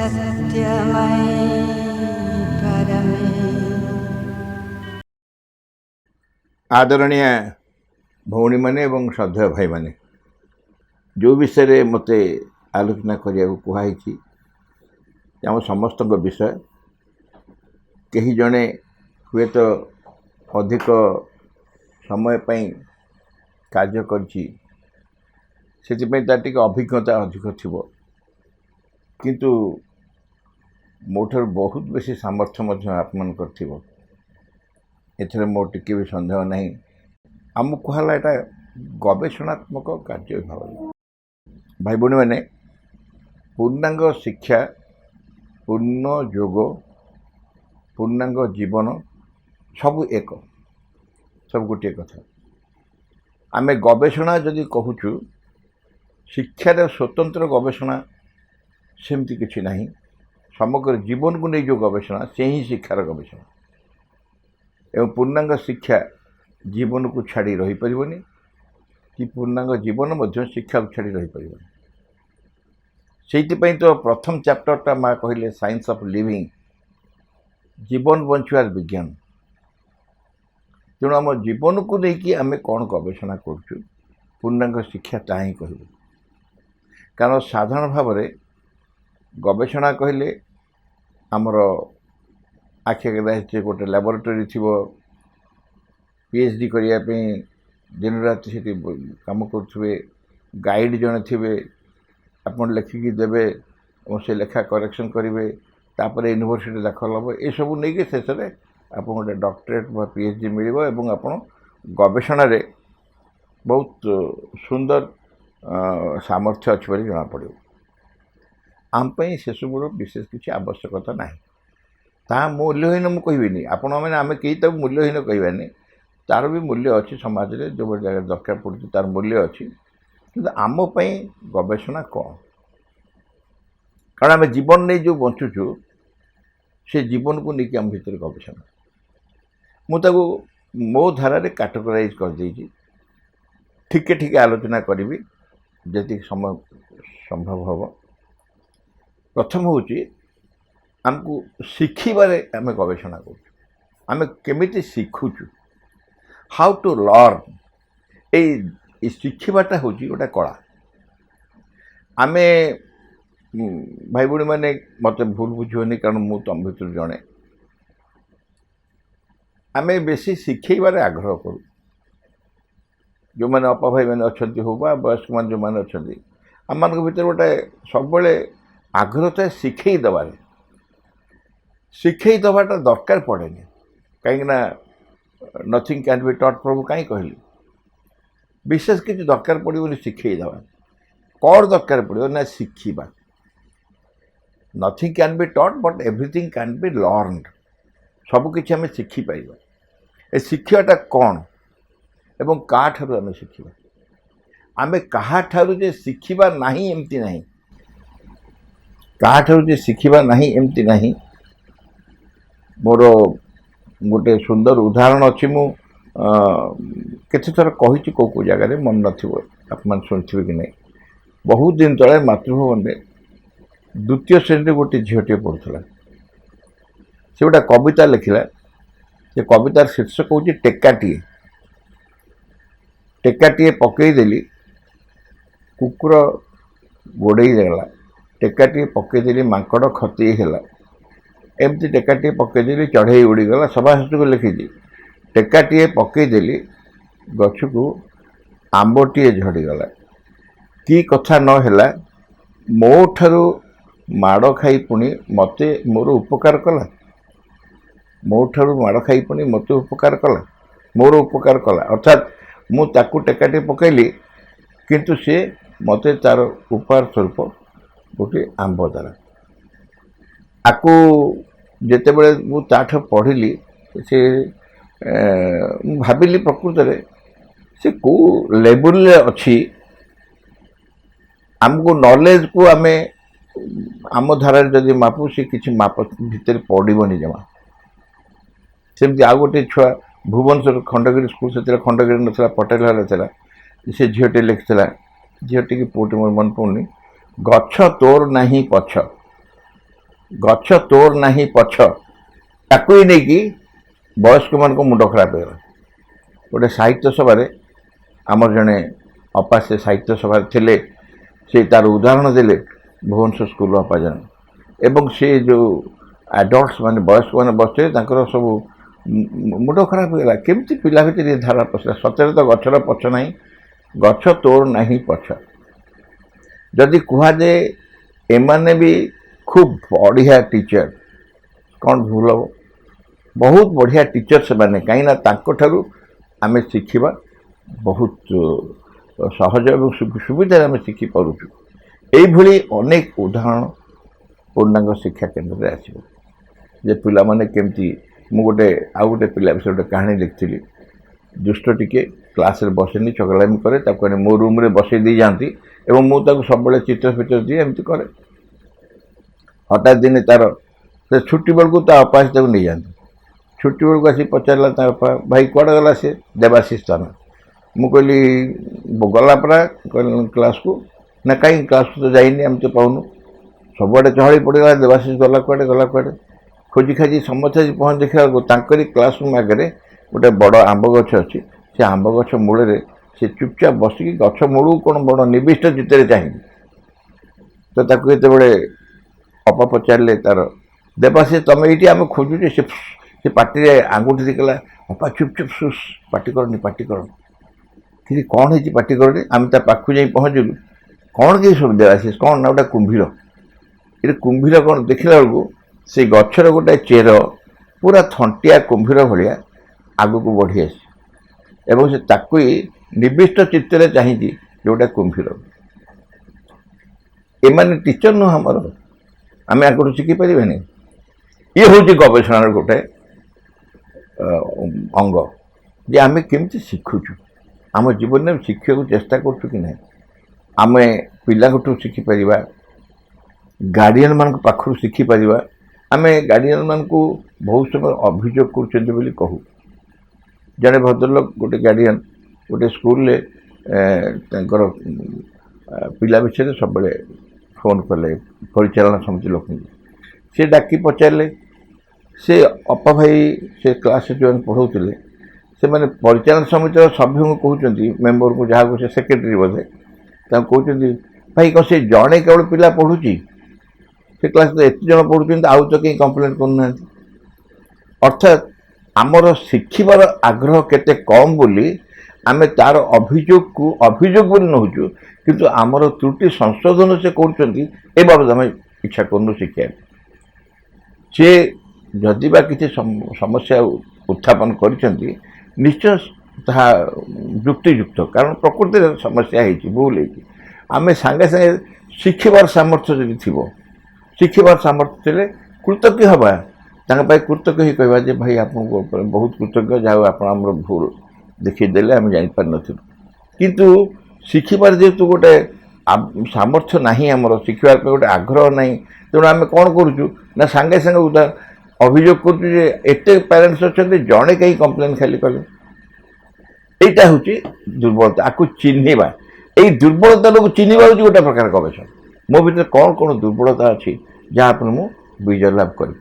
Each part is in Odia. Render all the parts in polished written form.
सत्यमयि परमे। आदरणीय भौणी मैंने एवं श्रद्धेय भाई मैंने जो विषय मत आलोचना करने कहुई आम समस्त विषय कहीं जड़े हुए तो अधिक समय कार्य करती अभिज्ञता अधिक थी किंतु मोटर बहुत बेसी सामर्थ्य आपमान कर मोर टिके भी सन्देह नहीं। आम कहला एटा गवेषणात्मक कार्य भाव भाई भौणी मैंने पूर्णांग शिक्षा पूर्ण योग पूर्णांग जीवन सब एक सब गोटे कथा आमे गवेषणा जदि कहूचु शिक्षार स्वतंत्र गवेषणा सेमती किछि नहीं। समग्र जीवन को नहीं जो गवेषणा से ही शिक्षार गवेषणा एवं पूर्णांग शिक्षा जीवन को छाड़ी रही परिबनी कि पूर्णांग जीवन मध्य शिक्षा को छाड़ी रही परिबनी। सेइतिपई तो प्रथम चैप्टरटा माँ कहले साइंस ऑफ लिविंग जीवन बंचार विज्ञान। तेणु आम जीवन को लेकिन आम कौन गवेषणा करुचु पूर्णांग शिक्षा ता ही कहबू। कारण साधारण भाव में गवेषणा कहले आमर आखि आगे गोटे लैबोरेटरी थी पीएचडी करने दिन राति से कम करुवे गाइड जड़े थे आपन लिखिकी देवे और से लेखा करेक्शन करेंगे तापर यूनिवर्सिटी दाखल हम ये सब नहीं शेष में आप गोटे डॉक्टरेट पीएचडी मिल आप गवेषणा बहुत सुंदर सामर्थ्य अच्छी जना पड़ आमपाई से सब विशेष किसी आवश्यकता ना ता मूल्यहीन मुझे कहबी आपण मैंने आम कई मूल्यहीन कहबानी तार भी मूल्य अच्छी समाज में जो जगह दरकार पड़ती तार मूल्य अच्छी कि आमपाई गवेषणा कौन कारण आम जीवन नहीं जो बंचुचु से जीवन को लेकिन आम भर गवेषणा मुझे मो धारा कैटेगराइज कर देछि ठीक ठीक आलोचना करी जी समय संभव हम। प्रथम हूँ आमको शिखिबारे आम गवेषणा करें केमिति शिखुचु हाउ टू लर्न ये शिखिबाटा हूँ गोटे कला। आम भाई भौणी मैंने मत भूल बुझे कारण मु तुम भर जड़े आम बेसी शिखेबार आग्रह करूँ जो मैंने अपा भाई मैंने अच्छा हो वयस्क मान जो मैंने अच्छा आम मान भर गोटे सब आग्रह था शिखे दबार शिखे दबाटा दरकार पड़े कहीं नथिंग कैन बी टॉट प्रभु कहीं कहली विशेष किसी दरकार पड़ोनी शिखे दबा कौन दरकार पड़ो ना शिखा nothing can be taught but everything can be learned सबकि आम शिखिपर ए शिक्षाटा कौन एवं क्या ठार आम शिखा आम क्या ठार जे शिखा ना एमती ना क्या ठार जे शिखा ना एमती ना मोर गोटे सुंदर उदाहरण अच्छी मु केते थर कही कौ जगार मन न शुणिथे कि नहीं। बहुत दिन तले मातृभवन में द्वितीय श्रेणी गोटे झीटे पढ़ुला से गोटे कविता लिखला से कवितार शीर्षक हूँ टेकाटीए टेकाटीए पकईदेली कुकुर गोड़े देला टेकाटीए पकईदेली मांकड़ खती है एमती टेकाटीए पकईदेली चढ़ई उड़ीगला सभासद को लिखी टेकाटीए पकईदेली गछ को आंबटीए झड़ीगला कि कथा नहला मो ठारू माड़ खाई पुणी मते मोर उपकार कला मो ठारू माड़ खाई पुणी मते उपकार कला मोर उपकार कला अर्थात मु ताकू टेकाटी पकईली किंतु सी मते तार उपहार स्वरूप गोटे आंब देला आकू जिते बड़े मुझे पढ़िली से भाविली प्रकृत में से कौ लेवल अच्छी आमको नॉलेज को आम आम धारा जदि मापू सी किसी माप भितर पड़ोनी जमा सेमती आ गोटे छुआ भुवनेश्वर खंडगिरी स्कूल से खंडगिरी ना पटेल था से झीटे लिखिला झीटी की पुटी मोर मन पड़नी गछ तोर नहीं पछ गछ तोर नहीं पछ ताकू ही नहीं कि वयस्क मान मुंड खराब हो गोटे साहित्य सभा आमर जड़े अपा से साहित्य सभा थे से तार उदाहरण देले भुवनेश्वर स्कूल अपा जन एवं से जो एडल्ट्स माने वयस्क मैंने बसते सब मुंड खराब होगा केमती पिला भर ये धारा पशा सतरे तो गचर पछ ना गछ तोड़ नहीं पछ जदि कहुए एमाने भी खूब बढ़िया टीचर कौन भूल हम बहुत बढ़िया टीचर से माने कहीं आम शिखा बहुत सहज और सुविधा आम शिखी पार्चु यही अनेक उदाहरण पूर्णांग शिक्षा केन्द्र में आसो जे पिला माने केमती मु गोटे आउ गोटे पिला विषय गोटे कहानी लिखी दुष्ट टिके क्लास रे बसेनी चगलामी करे मो रूम रे बसई दी जाती एवं मुझे सब चित्र फिटर दिए एमती करे हठात दिने तार से छुट्टी बेलू ता अपा से नहीं जाती छुट्टी बेलू आसी पचारा अपा भाई कड़े गला सी देवाशीष थाना मुझे गला परा क्लास को ना कहीं क्लास को तो जाइनी आम तो पाऊनु सबुआड़े चहड़ी पड़गला देवाशीष गला कुआड़े खोजी खाजी समस्या पहुँच देखा बेलू क्लासरूम आगे गोटे बड़ आंब गछ अच्छी से आंब गछ मूल से चुपचाप बसिकी गछ मूल कौन बड़ निर्दिष्ट चित्त चाहिए तो ताको ये अपा पचारे तार देवाशीष तुम ये आम खोजुचे से पार्टी आंगुठी दिखला अपा चुप चुप सुस पार्टी कर कौन है पार्टी कर आम पाखु जा पहुँचलु कौन कहीं सब देवाशीष कौन ना गोटे कुंभीर ये कुंभीर कौन देखला बेलू से गचर गोटे चेर पूरा थंटिया कुंभीर भाया आग को बढ़ी आसी एवं से ताकू निर्दिष्ट चित्त चाहिए जोटा कुंभीर एमाने टीचर नुह आमर आम आगे शिखिपर ये हूँ गवेषणार गोटे अंग जे आम केमती शिखुचु आम जीवन में शिखा चेष्टा करूँ कि ना आम पिला शिखिपर गार्डियन मान पाखु शिखिपर आम गार्डियन मान बहुत समय अभियोग कर कहू जड़े भद्रलोक गोटे गार्डियन गोटे स्कूल पिला विषय सब फोन कले परिचालना समिति लोक से डाकी पचारे से अपा भाई से क्लास जो पढ़ाऊे से मैंने परिचालन समिति सभ्य को कहते मेम्बर को जहाँ से सेक्रेटरी बोधे कहते भाई कौन से जड़े केवल पिला पढ़ुची से क्लास तो एत जन पढ़ुं आउ तो कहीं कम्प्लेन करना अर्थात आमर शिखिबार आग्रह केते कम बोली आमे तार अभियोग को अभियोग बोली नहुचु किंतु आमर त्रुटि संशोधन से करछंती ए बाबत आमे इच्छा करनु शिक्षा से जदि बा किसी समस्या उत्थापन करछंती निश्चय ता युक्तियुक्त कारण प्रकृति समस्या है भूल है आमे सांगे सांगे शिखिबार सामर्थ्य जदि थिबो शिखिबार सामर्थ्य थे कृतज्ञ हवा कृतज्ञ ही कहवा जे भाई आपको बहुत कृतज्ञ जहाँ आप भूल देखीदेले आम जापर नु कितु शिखिबार जेहेतु गोटे सामर्थ्य ना आमर शिखिबार गोटे आग्रह ना तेणु आम कौन करुचु ना सांगे सांगे अभियोग करते पेरेन्ट्स अच्छा जड़े कहीं कम्प्लेन खाली कले यहाँ हूँ दुर्बलता आपको चिन्हवा यही दुर्बलता लोग चिन्हवा हूँ गोटे प्रकार गवेषणा मो भर कौन कौन दुर्बलता अच्छी जहाँ पर मुझे विजय लाभ कर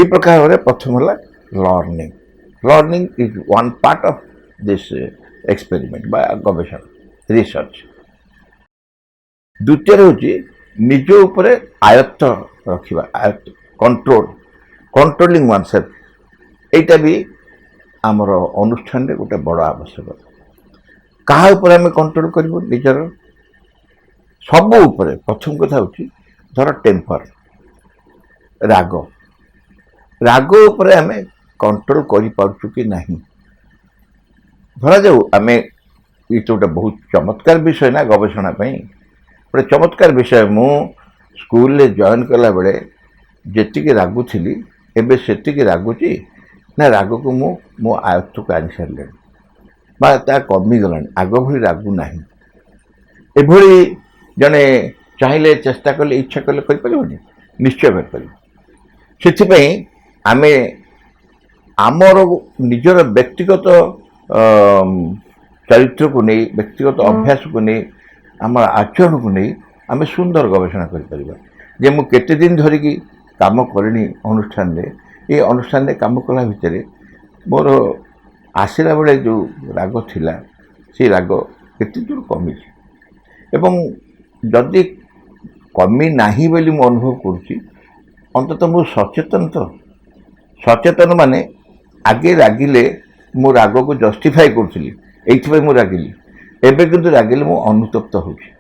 प्रकार प्रथम है learning is one part of this experiment बा गवेषणा रिसर्च द्वितीय हूँ निज उपर आयत्त रखा आयत्त कंट्रोलिंग वन सेल्फ यहाँ भी आमर अनुष्ठान रे गोटे बड़ आवश्यक कहा आम कंट्रोल कर निजर सब उपरे प्रथम कथा हूँ धर टेम्पर राग राग उपरे आम कंट्रोल कर कि नहीं धरा जाऊ आम ये तो गोटे बहुत चमत्कार विषय ना गवेषणा गोटे चमत्कार विषय मु स्कूल रे जॉइन कला बेले जेतिकी रागुली एबे सेतिकी रागुची ना राग को मो आयत्त को आनी सारे बा कमिगला आग भली रागु ना एभली जड़े चाहिए चेष्टा कले इच्छा कले करें निश्चय कर आम आमर निजर व्यक्तिगत चरित्र को नहीं व्यक्तिगत अभ्यास को नहीं आम आचरण को नहीं आम सुंदर गवेषणा कर जे मु केते दिन धरिकी काम करनी अनुष्ठान रे ये अनुष्ठान रे काम कला भितर मोर आसला बेले जो राग थिला से राग केते दूर कमी एवं जदि कमी नाही बोली मु अनुभव करुच्ची अंततः मु सचेतन माने आगे रागिले मु राग को जस्टिफाई करुली ये मु रागिली एबे किंतु रागिले मु अनुतप्त होउची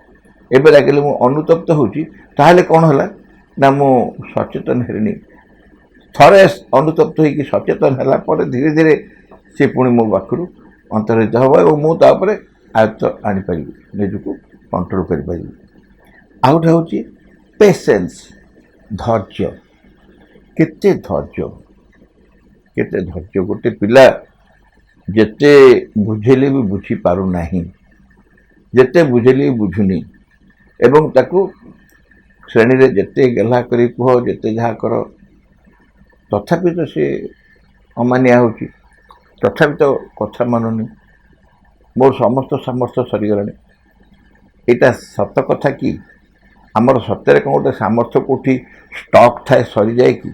एबे रागिले मु अनुतप्त होउची ताहले कोन हला ना मु सचेतन हेरनी थरे अनुतप्त होइकी सचेतन हला पर धीरे धीरे से पुणी मो पाखरु अंतरित हबो और मु तापरे आयत्त आनी परिबी निजको कंट्रोल करि परिबी आउट होउची पेशेंस धैर्य केते धैर्य गोटे पिला जेते बुझेले भी बुझी पारु नाही जेते बुझेले बुझुनी एवं ताकू श्रेणी रे जेते गेला करी कह जेते जहा कर तथापि तो से अमानिया होची तथापि तो कथा मानुनी मोर समस्त सामर्थ्य सरीगलानी एटा सत कथा कि आमर सत्य कौन गोटे सामर्थ्य कौटी स्टॉक थाए सरी जाए कि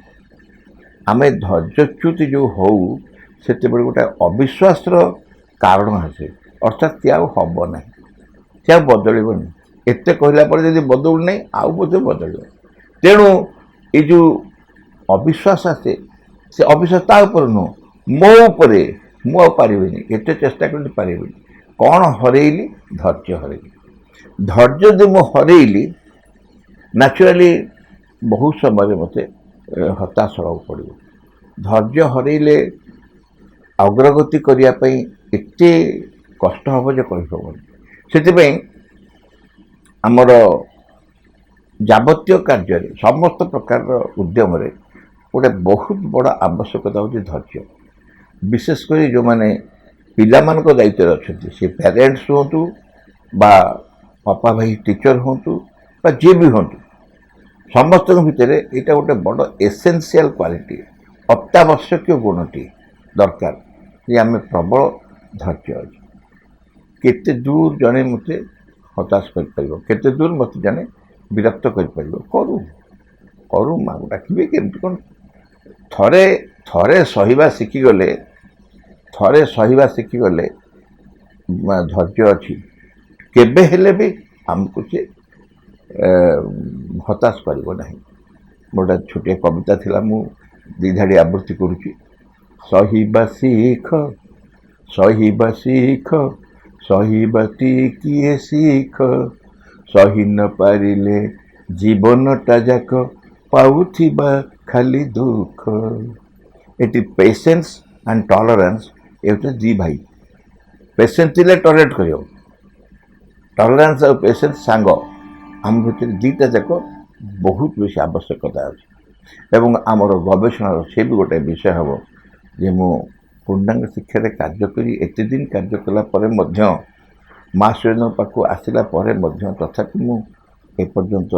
आम धैर्यच्युति जो हो से गोटे अविश्वास कारण आसे अर्थात सी हम ना सी बदलनी एत कहला जब बदलू ना आउ बोधे बदल तेणु ये जो अविश्वास आसे से अविश्वास ता नुह मो उपरे मुझे एत चेष्टा कर पारि कौन हरैली धैर्य हरैली धैर्य जो मु हरैली नेचुराली बहुत समय मते हताश होगा पड़ो धैर्य हरैले अग्रगति करने एत कष्ट हम जो कहीहबनी से आमर जावतीय कार्य समस्त प्रकार उद्यम गोटे बहुत बड़ आवश्यकता हूँ धैर्य विशेष कर जो मैंने पिला मान दायित्व अच्छा से पेरेंट्स हूँ बा पापा भाई टीचर हूँ बा जी भी हूँ समस्त भितर यहाँ गोटे बड़ एसेंशियल क्वालिटी अत्यावश्यक गुणटी दरकार ये आम प्रबल धैर्य अच्छे केते दूर जड़े मत हताश कर दूर मत जड़े विरक्त करू माँ डाकबे केमती कौन थरे थरे सहिबा शिखिगले धैर्य अच्छी केबे हेले भी आमको से हताश कर मोटा छोटिया कविता थिला मु दिधाड़ी आवृत्ति करुच्ची सहिबा सीख सहिबाती किए सीख सही न पारिले जीवनटा जाक पाउथिबा खाली दुख एटी पेशेंस एंड टॉलरेंस ये दी भाई पेशेंस थिले टॉलरेट कर टॉलरेंस और पेशेंस सांग आम भर दीटा जाक बहुत बेसी आवश्यकता अच्छे एवं आमर गवेषणार से भी गोटे विषय हम जे मु पूर्णांग शिक्षा कार्य करी एते दिन कार्य कला परे मध्य माँ सुरेन्द्र पाखु आसला परे मध्य तथापि मु एपर्यंत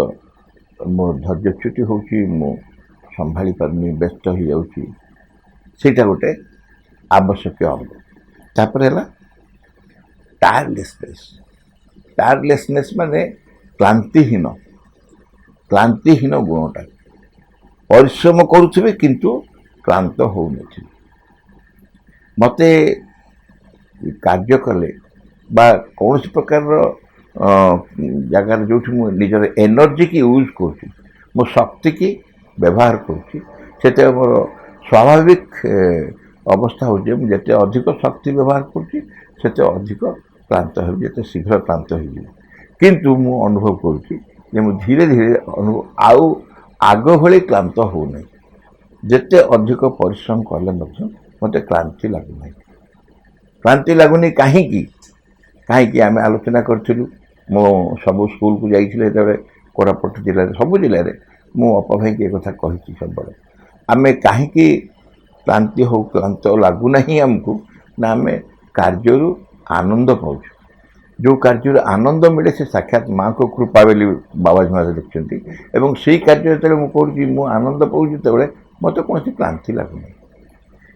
मोर धैर्यच्युति होची मु संभाली पारनी व्यस्त हो जाऊँगी सेटा गोटे आवश्यक अंग तापर है टायरलेसनेस माने क्लांतिहीन गुणटा परिश्रम करुवे किंतु क्लांत हो मते कार्य कले बा कौन प्रकार जगार जो निजर एनर्जी की यूज कर मो शक्ति की व्यवहार करते मोर स्वाभाविक अवस्था हो जिते अधिक शक्ति व्यवहार करते अधिक क्लांत होते शीघ्र क्लांत हो किंतु मु अनुभव करुँ धीरे धीरे आउ आग भली क्लांत हो नहीं जिते अधिक परिश्रम कले मत क्लांति लगुनि कहीं आम आलोचना करूँ मो सब स्कूल को जाइए कोरापुट जिले सब जिले में मु अपा भाई की कथा कही सब आम कहीं क्लांति हो क्लांत लगुना आमको ना आम कार्य आनंद पाऊँ जो कार्य आनंद मिले से साक्षात माँ को कृपा बोली बाबा महाराज लिखते एवं से कार्य जो मुझे मु आनंद पाऊँ जो मत कौन क्लांति लगुना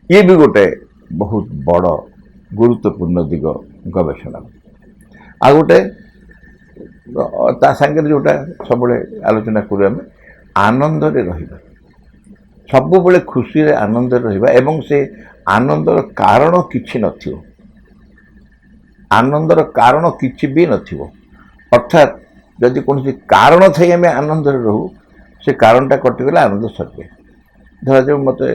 ये भी गोटे बहुत बड़ गुरुत्वपूर्ण दिग गवेषणा आ गोटे ता सांगे जोटा सब आलोचना करूँ आम ଆନନ୍ଦରେ ରହିବା, ସବୁବେଳେ ଖୁସିରେ ଆନନ୍ଦରେ ରହିବା ଏବଂ ସେ ଆନନ୍ଦର କାରଣ କିଛି ନଥିବ, ଆନନ୍ଦର କାରଣ କିଛି ବି ନଥିବ। ଅର୍ଥାତ୍ ଯଦି କୌଣସି କାରଣ ଥାଇ ଆମେ ଆନନ୍ଦରେ ରହୁ, ସେ କାରଣଟା କଟିଗଲେ ଆନନ୍ଦ ସରିଯାଏ। ଧରାଯାଉ ମୋତେ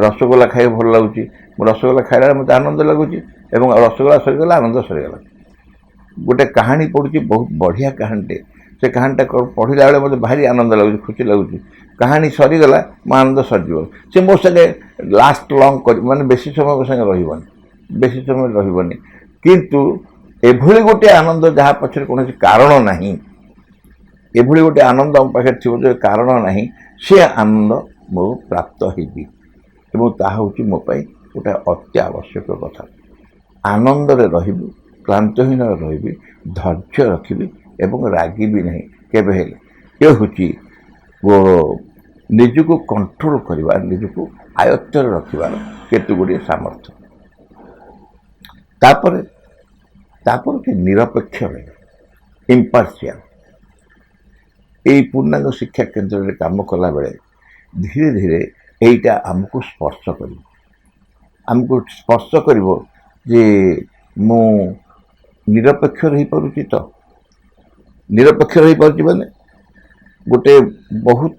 ରସଗୋଲା ଖାଇବାକୁ ଭଲ ଲାଗୁଛି, ମୁଁ ରସଗୋଲା ଖାଇଲା ବେଳେ ମୋତେ ଆନନ୍ଦ ଲାଗୁଛି ଏବଂ ରସଗୋଲା ସରିଗଲା, ଆନନ୍ଦ ସରିଗଲା। ଗୋଟେ କାହାଣୀ ପଢ଼ୁଛି, ବହୁତ ବଢ଼ିଆ କାହାଣୀଟେ, ସେ କାହାଣୀଟା ପଢ଼ିଲା ବେଳେ ମୋତେ ଭାରି ଆନନ୍ଦ ଲାଗୁଛି, ଖୁସି ଲାଗୁଛି। କାହାଣୀ ସରିଗଲା, ମୋ ଆନନ୍ଦ ସରିଯିବ। ସେ ମୋ ସାଙ୍ଗେ ଲାଷ୍ଟ ଲଙ୍ଗ୍ କରି ମାନେ ବେଶୀ ସମୟ ମୋ ସାଙ୍ଗେ ରହିବନି, ବେଶୀ ସମୟ ରହିବନି। କିନ୍ତୁ ଏଭଳି ଗୋଟେ ଆନନ୍ଦ ଯାହା ପଛରେ କୌଣସି କାରଣ ନାହିଁ, ଏଭଳି ଗୋଟେ ଆନନ୍ଦ ଆମ ପାଖରେ ଥିବ ଯେ କାରଣ ନାହିଁ, ସେ ଆନନ୍ଦ ମୁଁ ପ୍ରାପ୍ତ ହେଇବି ଏବଂ ତାହା ହେଉଛି ମୋ ପାଇଁ ଗୋଟେ ଅତି ଆବଶ୍ୟକ କଥା। ଆନନ୍ଦରେ ରହିବି, କ୍ଲାନ୍ତହୀନ ରହିବି, ଧୈର୍ଯ୍ୟ ରଖିବି ଏବଂ ରାଗିବି ନାହିଁ କେବେ ହେଲେ। ଏ ହେଉଛି ନିଜକୁ କଣ୍ଟ୍ରୋଲ କରିବା, ନିଜକୁ ଆୟତ୍ତରେ ରଖିବାର କେତେ ଗୁଡ଼ିଏ ସାମର୍ଥ୍ୟ। ତାପରେ କି ନିରପେକ୍ଷ ରହିବା, ଇମ୍ପାର୍ସିଆଲ। ଏଇ ପୂର୍ଣ୍ଣାଙ୍ଗ ଶିକ୍ଷା କେନ୍ଦ୍ରରେ କାମ କଲାବେଳେ ଧୀରେ ଧୀରେ ଏଇଟା ଆମକୁ ସ୍ପର୍ଶ କରିବ ଯେ ମୁଁ ନିରପେକ୍ଷ ରହିପାରୁଛି ତ। ନିରପେକ୍ଷ ରହିପାରୁଛି ମାନେ ଗୋଟେ ବହୁତ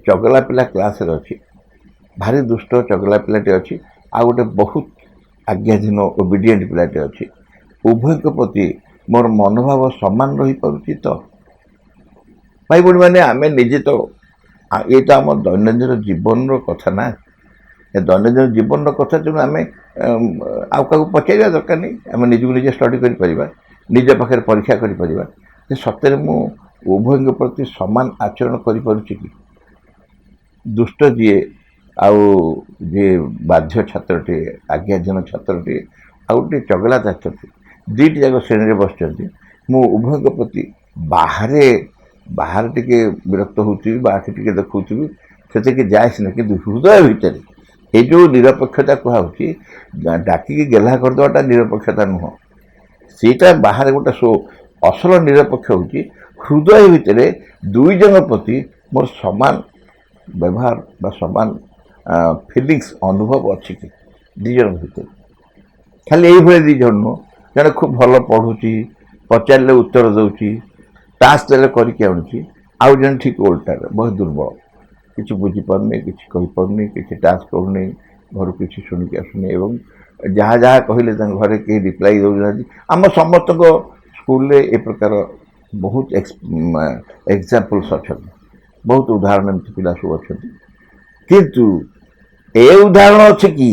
ଚଗଲା ପିଲା କ୍ଲାସରେ ଅଛି, ଭାରି ଦୁଷ୍ଟ ଚଗଲା ପିଲାଟେ ଅଛି, ଆଉ ଗୋଟେ ବହୁତ ଆଜ୍ଞାଧୀନ ଓବିଡିଏଣ୍ଟ ପିଲାଟେ ଅଛି। ଉଭୟଙ୍କ ପ୍ରତି ମୋର ମନୋଭାବ ସମାନ ରହିପାରୁଛି ତ। ଭାଇ ଭଉଣୀମାନେ, ଆମେ ନିଜେ ତ ଏଇଟା ଆମ ଦୈନନ୍ଦିନ ଜୀବନର କଥା ନା, ଏ ଦୈନନ୍ଦିନ ଜୀବନର କଥା। ତେଣୁ ଆମେ ଆଉ କାହାକୁ ପଚାରିବା ଦରକାର ନାହିଁ, ଆମେ ନିଜକୁ ନିଜେ ଷ୍ଟଡି କରିପାରିବା, ନିଜ ପାଖରେ ପରୀକ୍ଷା କରିପାରିବା ଯେ ସତରେ ମୁଁ ଉଭୟଙ୍କ ପ୍ରତି ସମାନ ଆଚରଣ କରିପାରୁଛି କି। ଦୁଷ୍ଟ ଯିଏ ଆଉ ଯିଏ ବାଧ୍ୟ ଛାତ୍ରଟିଏ, ଆଜ୍ଞାଧୀନ ଛାତ୍ରଟିଏ, ଆଉ ଗୋଟେ ଚଗଲା ଛାତ୍ରଟିଏ, ଦୁଇଟି ଯାକ ଶ୍ରେଣୀରେ ବସିଛନ୍ତି। ମୁଁ ଉଭୟଙ୍କ ପ୍ରତି ବାହାରେ ଟିକେ ବିରକ୍ତ ହେଉଥିବି ବା ଆଖି ଟିକେ ଦେଖାଉଥିବି, ସେତିକି ଯାଏସ ନାହିଁ, କିନ୍ତୁ ହୃଦୟ ଭିତରେ ଏ ଯେଉଁ ନିରପେକ୍ଷତା କୁହାହେଉଛି, ଡାକିକି ଗେହ୍ଲା କରିଦେବାଟା ନିରପେକ୍ଷତା ନୁହଁ, ସେଇଟା ବାହାରେ ଗୋଟେ ଶୋ। ଅସଲ ନିରପେକ୍ଷ ହେଉଛି ହୃଦୟ ଭିତରେ ଦୁଇ ଜଣ ପ୍ରତି ମୋର ସମାନ ବ୍ୟବହାର ବା ସମାନ ଫିଲିଙ୍ଗସ୍, ଅନୁଭବ ଅଛି କି ଦୁଇ ଜଣଙ୍କ ଭିତରେ। ଖାଲି ଏଇଭଳି ଦୁଇ ଜଣ ନୁହଁ, ଜଣେ ଖୁବ୍ ଭଲ ପଢ଼ୁଛି, ପଚାରିଲେ ଉତ୍ତର ଦେଉଛି, ଟାସ୍କ ଦେଲେ କରିକି ଆଣୁଛି, ଆଉ ଜଣେ ଠିକ୍ ଓଲଟାରେ ବହୁତ ଦୁର୍ବଳ, କିଛି ବୁଝିପାରୁନି, କିଛି କହିପାରୁନି, କିଛି ଟାସ୍କ କରୁନି, ଘରୁ କିଛି ଶୁଣିକି ଆସୁନି ଏବଂ ଯାହା ଯାହା କହିଲେ ତାଙ୍କ ଘରେ କେହି ରିପ୍ଲାଏ ଦେଉନାହାନ୍ତି। ଆମ ସମସ୍ତଙ୍କ ସ୍କୁଲରେ ଏ ପ୍ରକାର ବହୁତ ଏକ୍ଜାମ୍ପଲ୍ସ ଅଛନ୍ତି, ବହୁତ ଉଦାହରଣ ଏମିତି ପିଲା ସବୁ ଅଛନ୍ତି। କିନ୍ତୁ ଏ ଉଦାହରଣ ଅଛି କି,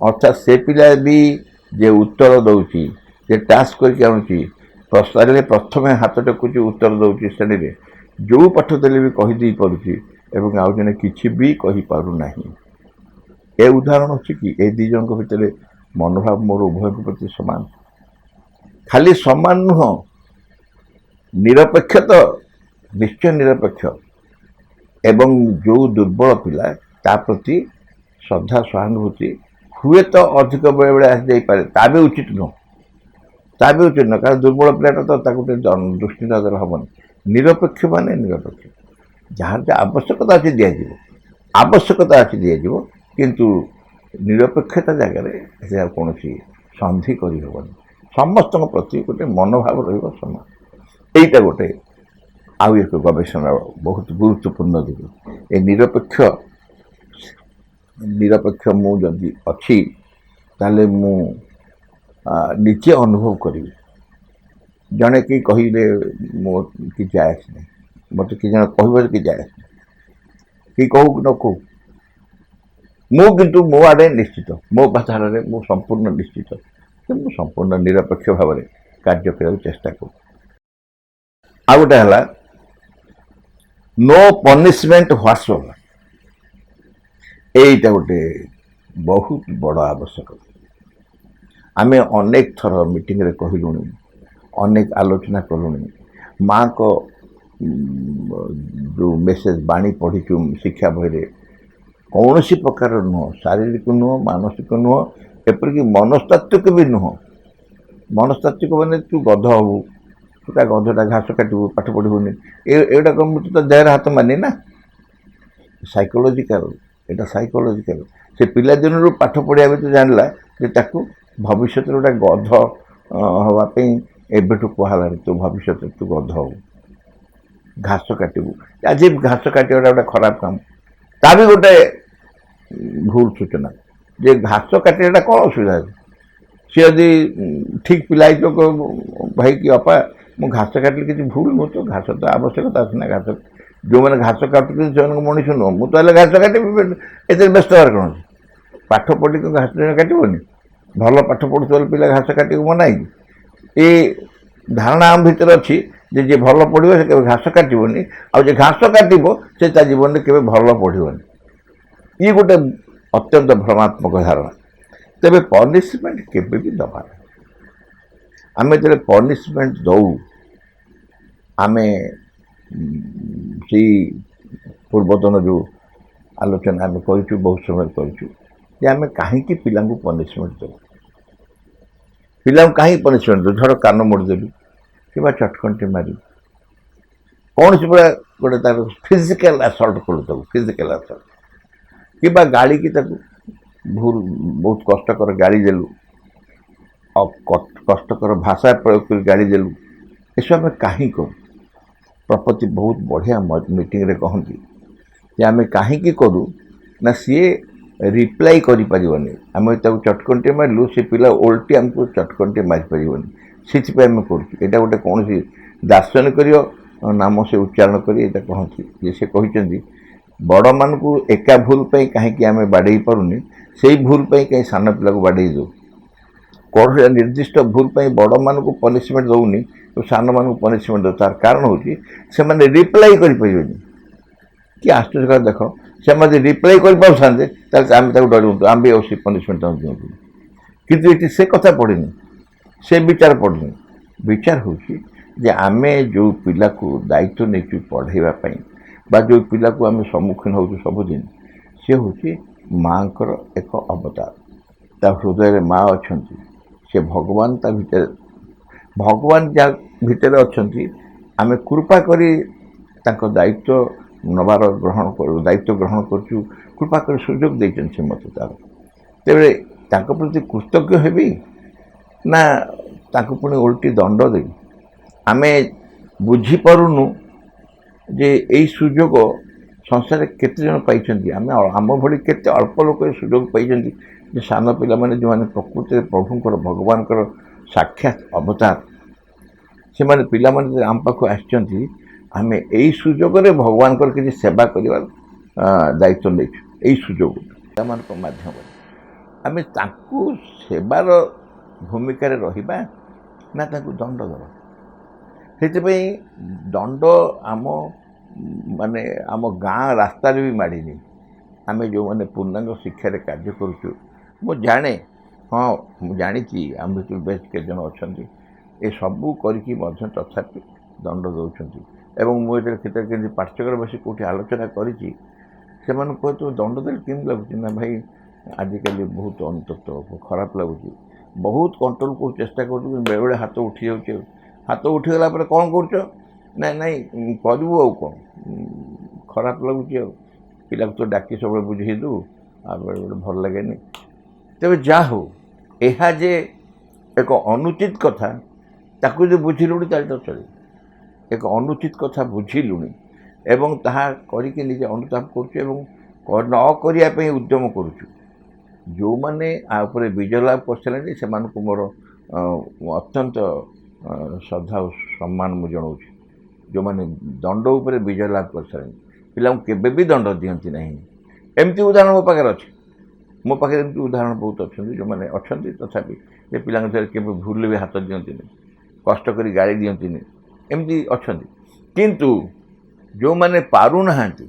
ଅର୍ଥାତ୍ ସେ ପିଲା ବି ଯେ ଉତ୍ତର ଦେଉଛି, ଯେ ଟାସ୍କ କରିକି ଆଣୁଛି, ପ୍ରଶ୍ନରେ ପ୍ରଥମେ ହାତ ଟେକୁଛି, ଉତ୍ତର ଦେଉଛି ଶ୍ରେଣୀରେ, ଯେଉଁ ପାଠ ଦେଲେ ବି କହିଦେଇ ପାରୁଛି ଏବଂ ଆଉ ଜଣେ କିଛି ବି କହିପାରୁନାହିଁ, ଏ ଉଦାହରଣ ଅଛି କି ଏ ଦୁଇ ଜଣଙ୍କ ଭିତରେ ମନୋଭାବ ମୋର ଉଭୟଙ୍କ ପ୍ରତି ସମାନ? ଖାଲି ସମାନ ନୁହଁ, ନିରପେକ୍ଷ ତ ନିଶ୍ଚୟ ନିରପେକ୍ଷ ଏବଂ ଯେଉଁ ଦୁର୍ବଳ ପିଲା ତା ପ୍ରତି ଶ୍ରଦ୍ଧା ସହାନୁଭୂତି ହୁଏତ ଅଧିକ ବେଳେବେଳେ ଆସିଯାଇପାରେ, ତା ବି ଉଚିତ ନୁହଁ, ତା ବି ଉଚିତ ନୁହଁ, କାରଣ ଦୁର୍ବଳ ପିଲାଟା ତ ତାକୁ ଟିକେ ଦୃଷ୍ଟି ନଜର ହେବନି। ନିରପେକ୍ଷ ମାନେ ନିରପେକ୍ଷ, ଯାହାର ଯାହା ଆବଶ୍ୟକତା ଅଛି ଦିଆଯିବ, କିନ୍ତୁ ନିରପେକ୍ଷତା ଜାଗାରେ ସେ ଆଉ କୌଣସି ସନ୍ଧି କରିହେବନି। ସମସ୍ତଙ୍କ ପ୍ରତି ଗୋଟେ ମନୋଭାବ ରହିବ ସମାନ। ଏଇଟା ଗୋଟେ ଆଉ ଏକ ଗବେଷଣାର ବହୁତ ଗୁରୁତ୍ୱପୂର୍ଣ୍ଣ ଦିଗ। ଏ ନିରପେକ୍ଷ ମୁଁ ଯଦି ଅଛି, ତାହେଲେ ମୁଁ ନିଜେ ଅନୁଭବ କରିବି। ଜଣେ କେହି କହିଲେ ମୋ କିଛି ଯାଏ ଆସେ ନାହିଁ, ମୋତେ କି ଜଣେ କହିବାରେ କି ଯାଏ ଆସେ ନାହିଁ, କି କହୁ କି ନ କହୁ, ମୁଁ କିନ୍ତୁ ମୋ ଆଡ଼େ ନିଶ୍ଚିତ, ମୋ ଧାରାରେ ମୁଁ ସମ୍ପୂର୍ଣ୍ଣ ନିଶ୍ଚିତ ଯେ ମୁଁ ସମ୍ପୂର୍ଣ୍ଣ ନିରପେକ୍ଷ ଭାବରେ କାର୍ଯ୍ୟ କରିବାକୁ ଚେଷ୍ଟା କରୁଛି। ଆଉ ଗୋଟେ ହେଲା ନୋ ପନିଶମେଣ୍ଟ ହ୍ୱାଟ୍ସଏଭର। ଏଇଟା ଗୋଟେ ବହୁତ ବଡ଼ ଆବଶ୍ୟକତା। ଆମେ ଅନେକ ଥର ମିଟିଂରେ କହିଲୁଣି, ଅନେକ ଆଲୋଚନା କଲୁଣି, ମାଆଙ୍କ ଯେଉଁ ମେସେଜ ବାଣୀ ପଢ଼ିଛୁ ଶିକ୍ଷା ବହିରେ, କୌଣସି ପ୍ରକାର ନୁହଁ, ଶାରୀରିକ ନୁହଁ, ମାନସିକ ନୁହଁ, ଏପରିକି ମନସ୍ତାତ୍ତ୍ୱିକ ବି ନୁହଁ। ମନସ୍ତାତ୍ତ୍ୱିକ ମାନେ ତୁ ଗଧ ହବୁ, ତୁ ତା ଗଧଟା ଘାସ କାଟିବୁ, ପାଠ ପଢ଼ିବୁନି, ଏଗୁଡ଼ାକ ମୁଁ ତ ଦେହରେ ହାତ ମାନି ନା, ସାଇକୋଲୋଜିକାଲ, ଏଇଟା ସାଇକୋଲୋଜିକାଲ। ସେ ପିଲାଦିନରୁ ପାଠ ପଢ଼ିବା ଭିତରେ ଜାଣିଲା ଯେ ତାକୁ ଭବିଷ୍ୟତରେ ଗୋଟେ ଗଧ ହେବା ପାଇଁ ଏବେଠୁ କୁହାହେଲାଣି, ତୁ ଭବିଷ୍ୟତରେ ତୁ ଗଧ ହବୁ, ଘାସ କାଟିବୁ। ଆଜି ଘାସ କାଟିବାଟା ଗୋଟେ ଖରାପ କାମ, ତା ବି ଗୋଟେ ଭୁଲ ସୂଚନା ଯେ ଘାସ କାଟିବାଟା କ'ଣ ଅସୁବିଧା ଅଛି। ସେ ଯଦି ଠିକ୍ ପିଲା ହେଇଥିବ, ଭାଇ କି ଅପା ମୁଁ ଘାସ କାଟିଲେ କିଛି ଭୁଲ ନୁହଁ ତ, ଘାସ ତ ଆବଶ୍ୟକତା ଅଛି ନା। ଘାସ ଯେଉଁମାନେ ଘାସ କାଟୁଛନ୍ତି ସେମାନଙ୍କୁ ମଣିଷ ନୁହଁ, ମୁଁ ତ ହେଲେ ଘାସ କାଟିବି, ଏଥିରେ ବ୍ୟସ୍ତ ହେବାର କ'ଣ ଅଛି। ପାଠ ପଢ଼ିକି ଘାସ କାଟିବନି, ଭଲ ପାଠ ପଢ଼ୁଥିବା ପିଲା ଘାସ କାଟିବାକୁ ମନା ହେଇକି। ଏ ଧାରଣା ଆମ ଭିତରେ ଅଛି ଯେ ଯିଏ ଭଲ ପଢ଼ିବ ସେ କେବେ ଘାସ କାଟିବନି, ଆଉ ଯିଏ ଘାସ କାଟିବ ସେ ତା ଜୀବନରେ କେବେ ଭଲ ପଢ଼ିବନି। ଇଏ ଗୋଟେ ଅତ୍ୟନ୍ତ ଭ୍ରମାତ୍ମକ ଧାରଣା। ତେବେ ପନିସମେଣ୍ଟ କେବେ ବି ଦେବା ନାହିଁ। ଆମେ ଯେତେବେଳେ ପନିସମେଣ୍ଟ ଦେଉ, ଆମେ ସେଇ ପୂର୍ବତନ ଯେଉଁ ଆଲୋଚନା ଆମେ କରିଛୁ, ବହୁତ ସମୟ କରିଛୁ ଯେ ଆମେ କାହିଁକି ପିଲାଙ୍କୁ ପନିସମେଣ୍ଟ ଦେବୁ। ପିଲାଙ୍କୁ କାହିଁକି ପନିସମେଣ୍ଟ ଦେବୁ? ଧର କାନ ମୋଡ଼ିଦେଲୁ କିମ୍ବା ଚଟକଣ୍ଟି ମାରିବୁ, କୌଣସି ଭଳିଆ ଗୋଟେ ତାର ଫିଜିକାଲ ଆସଲ୍ଟ କଲୁ, ତାକୁ ଫିଜିକାଲ ଆସଲ୍ଟ, କିମ୍ବା ଗାଳିକି ତାକୁ ଭୁଲ ବହୁତ କଷ୍ଟକର ଗାଳି ଦେଲୁ, ଆଉ କଷ୍ଟକର ଭାଷା ପ୍ରୟୋଗ କରି ଗାଳି ଦେଲୁ, ଏସବୁ ଆମେ କାହିଁ କରୁ? ପ୍ରପତି ବହୁତ ବଢ଼ିଆ ମିଟିଂରେ କହନ୍ତି ଯେ ଆମେ କାହିଁକି କରୁ ନା ସିଏ ରିପ୍ଲାଏ କରିପାରିବନି। ଆମେ ତାକୁ ଚଟକଣ୍ଟି ମାରିଲୁ, ସେ ପିଲା ଓଲଟି ଆମକୁ ଚଟକଣ୍ଟି ମାରିପାରିବନି, ସେଥିପାଇଁ ଆମେ କରୁଛୁ। ଏଇଟା ଗୋଟେ କୌଣସି ଦାର୍ଶନିକର ନାମ ସେ ଉଚ୍ଚାରଣ କରି ଏଇଟା କହନ୍ତି ଯେ ସେ କହିଛନ୍ତି ବଡ଼ମାନଙ୍କୁ ଏକା ଭୁଲ ପାଇଁ କାହିଁକି ଆମେ ବାଡ଼େଇ ପାରୁନି, ସେଇ ଭୁଲ ପାଇଁ କାହିଁ ସାନ ପିଲାକୁ ବାଡ଼େଇ ଦେଉ। କୌଣସି ନିର୍ଦ୍ଦିଷ୍ଟ ଭୁଲ ପାଇଁ ବଡ଼ମାନଙ୍କୁ ପନିସମେଣ୍ଟ ଦେଉନି, ସାନମାନଙ୍କୁ ପନିସମେଣ୍ଟ ଦେଉ। ତାର କାରଣ ହେଉଛି ସେମାନେ ରିପ୍ଲାଏ କରିପାରିବେନି। କି ଆଶ୍ଚର୍ଯ୍ୟ କଥା ଦେଖ, ସେମାନେ ଯଦି ରିପ୍ଲାଏ କରିପାରୁଥାନ୍ତେ ତାହେଲେ ଆମେ ତାକୁ ଡରୁନ୍ତୁ, ଆମେ ବି ଆଉ ସେ ପନିସମେଣ୍ଟ ତାଙ୍କୁ ଦିଅନ୍ତୁ। କିନ୍ତୁ ଏଠି ସେ କଥା ପଡ଼ିନି, ସେ ବିଚାର ପଡ଼ିନି। ବିଚାର ହେଉଛି ଯେ ଆମେ ଯେଉଁ ପିଲାକୁ ଦାୟିତ୍ୱ ନେଇଛୁ ପଢ଼ାଇବା ପାଇଁ, ବା ଯେଉଁ ପିଲାକୁ ଆମେ ସମ୍ମୁଖୀନ ହେଉଛୁ ସବୁଦିନ, ସେ ହେଉଛି ମାଆଙ୍କର ଏକ ଅବତାର। ତା ହୃଦୟରେ ମା ଅଛନ୍ତି, ସେ ଭଗବାନ ତା ଭିତରେ, ଭଗବାନ ଯାହା ଭିତରେ ଅଛନ୍ତି। ଆମେ କୃପା କରି ତାଙ୍କ ଦାୟିତ୍ୱ ନେବାର ଦାୟିତ୍ୱ ଗ୍ରହଣ କରୁଛୁ, କୃପା କରି ସୁଯୋଗ ଦେଇଛନ୍ତି ସେ ମୋତେ ତାର। ତେବେ ତାଙ୍କ ପ୍ରତି କୃତଜ୍ଞ ହେବି ନା ତାଙ୍କୁ ପୁଣି ଓଲଟି ଦଣ୍ଡ ଦେବି? ଆମେ ବୁଝିପାରୁନୁ ଯେ ଏଇ ସୁଯୋଗ ସଂସାରରେ କେତେ ଜଣ ପାଇଛନ୍ତି। ଆମେ ଆମ ଭଳି କେତେ ଅଳ୍ପ ଲୋକ ଏ ସୁଯୋଗ ପାଇଛନ୍ତି ଯେ ସାନ ପିଲାମାନେ ଯେଉଁମାନେ ପ୍ରକୃତିରେ ପ୍ରଭୁଙ୍କର ଭଗବାନଙ୍କର ସାକ୍ଷାତ ଅବତାର, ସେମାନେ ପିଲାମାନେ ଆମ ପାଖକୁ ଆସିଛନ୍ତି, ଆମେ ଏଇ ସୁଯୋଗରେ ଭଗବାନଙ୍କର କିଛି ସେବା କରିବାର ଦାୟିତ୍ୱ ନେଇଛୁ। ଏଇ ସୁଯୋଗ ପିଲାମାନଙ୍କ ମାଧ୍ୟମରେ ଆମେ ତାଙ୍କୁ ସେବାର ଭୂମିକାରେ ରହିବା ନା ତାଙ୍କୁ ଦଣ୍ଡ ଦେବା। ସେଥିପାଇଁ ଦଣ୍ଡ ଆମ ଗାଁ ରାସ୍ତାରେ ବି ମାଡ଼ିନି। ଆମେ ଯେଉଁମାନେ ପୂର୍ଣ୍ଣାଙ୍ଗ ଶିକ୍ଷାରେ କାର୍ଯ୍ୟ କରୁଛୁ, ମୁଁ ଜାଣେ, ହଁ ମୁଁ ଜାଣିଛି ଆମ ଭିତରୁ ବେଶ କେତେଜଣ ଅଛନ୍ତି ଏସବୁ କରିକି ମଧ୍ୟ ତଥାପି ଦଣ୍ଡ ଦେଉଛନ୍ତି। ଏବଂ ମୁଁ ଯେତେବେଳେ କେମିତି ପାଠ୍ୟକ୍ରମ ବସି କେଉଁଠି ଆଲୋଚନା କରିଛି, ସେମାନଙ୍କୁ କହେ ତୁ ଦଣ୍ଡ ଦେଲେ କେମିତି ଲାଗୁଛି? ନା ଭାଇ ଆଜିକାଲି ବହୁତ ଅନ୍ତତ ଖରାପ ଲାଗୁଛି, ବହୁତ କଣ୍ଟ୍ରୋଲ କରୁଛୁ, ଚେଷ୍ଟା କରୁଛୁ, କିନ୍ତୁ ବେଳେବେଳେ ହାତ ଉଠିଯାଉଛି। ହାତ ଉଠିଗଲା ପରେ କ'ଣ କରୁଛ? ନାଇଁ କରିବୁ ଆଉ କ'ଣ, ଖରାପ ଲାଗୁଛି ଆଉ ପିଲାକୁ ତ ଡାକି ସବୁବେଳେ ବୁଝେଇ ଦେଉ, ଆଉ ବେଳେବେଳେ ଭଲ ଲାଗେନି। ତେବେ ଯାହା ହଉ, ଏହା ଯେ ଏକ ଅନୁଚିତ କଥା, ତାକୁ ଯଦି ବୁଝିଲୁଣି ତାହେଲେ ତ ଚଳିବ। ଏକ ଅନୁଚିତ କଥା ବୁଝିଲୁଣି ଏବଂ ତାହା କରିକି ନିଜେ ଅନୁତାପ କରୁଛୁ ଏବଂ ନ କରିବା ପାଇଁ ଉଦ୍ୟମ କରୁଛୁ। ଯେଉଁମାନେ ଆ ଉପରେ ବିଜୟ ଲାଭ କରିସାରିଲେଣି ସେମାନଙ୍କୁ ମୋର ଅତ୍ୟନ୍ତ ଶ୍ରଦ୍ଧା ଓ ସମ୍ମାନ ମୁଁ ଜଣାଉଛି। ଯେଉଁମାନେ ଦଣ୍ଡ ଉପରେ ବିଜୟ ଲାଭ କରିସାରିଲେଣି, ପିଲାଙ୍କୁ କେବେ ବି ଦଣ୍ଡ ଦିଅନ୍ତି ନାହିଁ। ଏମିତି ଉଦାହରଣ ମୋ ପାଖରେ ଅଛି, ମୋ ପାଖରେ ଏମିତି ଉଦାହରଣ ବହୁତ ଅଛନ୍ତି ଯେଉଁମାନେ ଅଛନ୍ତି ତଥାପି ସେ ପିଲାଙ୍କ ଭିତରେ କେବେ ଭୁଲରେ ବି ହାତ ଦିଅନ୍ତିନି, କଷ୍ଟ କରି ଗାଳି ଦିଅନ୍ତିନି, ଏମିତି ଅଛନ୍ତି। କିନ୍ତୁ ଯେଉଁମାନେ ପାରୁନାହାନ୍ତି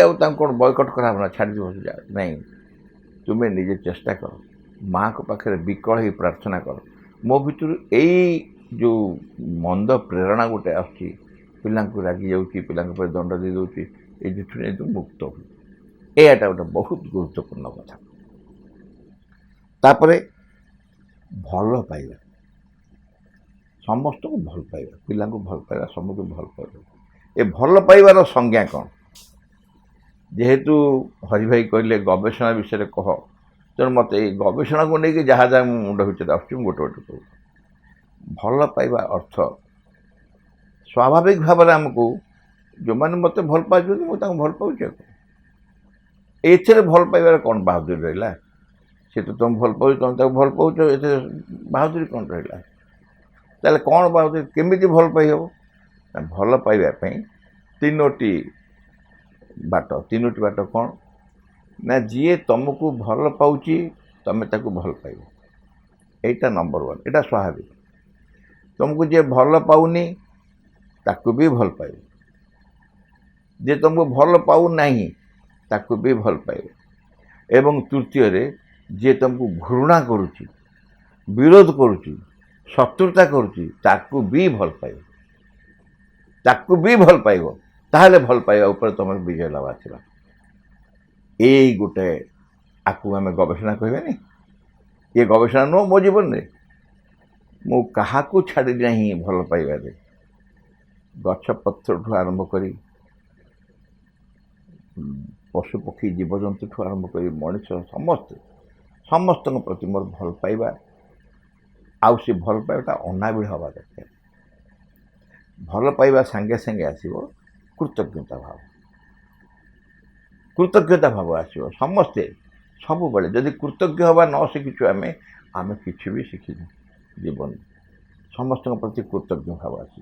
ଆଉ ତାଙ୍କୁ କ'ଣ ବୟକଟ୍ କରାହେବ ନା, ଛାଡ଼ିଦେବ? ନାଇଁ, ତୁମେ ନିଜେ ଚେଷ୍ଟା କର, ମାଆଙ୍କ ପାଖରେ ବିକଳ ହେଇ ପ୍ରାର୍ଥନା କର। ମୋ ଭିତରୁ ଏଇ ଯେଉଁ ମନ୍ଦ ପ୍ରେରଣା ଗୋଟେ ଆସୁଛି, ପିଲାଙ୍କୁ ରାଗି ଯାଉଛି, ପିଲାଙ୍କ ଉପରେ ଦଣ୍ଡ ଦେଇଦେଉଛି, ଏଇ ଜିନିଷରୁ ଯେହେତୁ ମୁକ୍ତ ହୁଏ, ଏଇଟା ଗୋଟେ ବହୁତ ଗୁରୁତ୍ୱପୂର୍ଣ୍ଣ କଥା। ତାପରେ ଭଲ ପାଇବା, ସମସ୍ତଙ୍କୁ ଭଲ ପାଇବା, ପିଲାଙ୍କୁ ଭଲ ପାଇବା, ସମସ୍ତଙ୍କୁ ଭଲ ପାଇବା। ଏ ଭଲ ପାଇବାର ସଂଜ୍ଞା କ'ଣ? जेहेतु हरि भाई कहले गवेषणा विषय कह तेणु मत गवेषणा को लेकिन जहाँ जहाँ मुंड भर आस गोटे गोटे कहूँ भल पाइबा अर्थ स्वाभाविक भाव आमको जो मैंने मत भल पाई मुझे भल पाऊँ एथेर भल पाइबार कौन बहादुरी रहा सी तो तुम भल पाओ तुम भल पाऊच ए बहादुरी कौन रहा ताले कौन बहादुरी केमी भल पाई हम भल पाइबा तीनोटी बाट कौन ना जी तुमको भल पाऊँ तुम्हें ताको भल पाइब एटा नंबर वन एटा स्वाभाविक तुमको जे भल पाऊनी ताको भी भल पाइब जे तुमको भल पाऊ नहीं ताको भी भल पाइब एवं तृतीय रे जे तुमको घृणा करुच्ची विरोध करुच्ची शत्रुता करुच्ची ताको भी भल पाइब ताको भी भल पाइब ताहले भल पाइबा ऊपर तुम विजय लाभ आसला यही गोटे आपको आम गवेषणा कहबानी ये गवेषणा नुह मो जीवन में मु क्या छाड़ी ना भल पाइबारे गछ पत्र ठू आरंभ करी पशु पक्षी जीवजंतु ठू आरंभ करी मनीष समस्त समस्त प्रति मोर भल पाइबा आउ से भल पाइबाटा अनाविड़ हवा दरकार भल पाइबा सांगे सांगे आसीबो कृतज्ञता भाव आसो समस्ते सब बेले जदि कृतज्ञ हवा न शिखिचु आमे आमे किछि भी शिखिनु जीवन समस्त प्रति कृतज्ञ भाव आस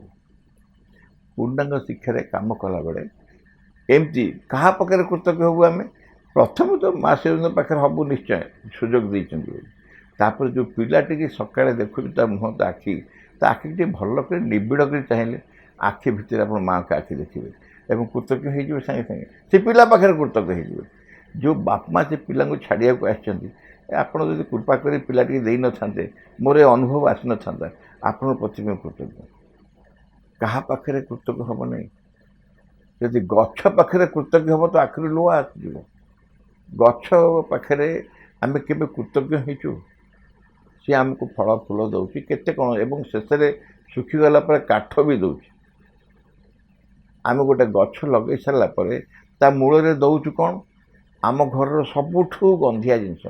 पूर्णांग शिक्षा काम कला बेले एमती कहा पाखे कृतज्ञ हबु आमे प्रथम तो माँ से पाखे हबु निश्चय सुजोग देपर जो पिलाटी सकाଳେ देखुची ता मुह तो आखि भल कर निबिड़ कर चाहिए आखि भितर आप माँ के आखि देखिए एवं कृतज्ञ हो सागे सागे से पिला पाखे कृतज्ञ हो जो बाप माँ से पिला छाड़िया को आपड़ जब कृपा कर पिलाटी दे न था मोर अनुभव आसी न था आपण प्रति कृतज्ञ क्या पाखे कृतज्ञ हम नहीं जदि गछ पाखे कृतज्ञ हम तो आखिर लुह आसो गछ पाखे आम के कृतज्ञ होचु सी आमको फल फूल दौर केते कौन एवं शेष सुखीगला काठ भी दौर आम गोटे गछ लगे सारापर ता मूल दौचु कौन आम घर सबुठू गंधिया जिनस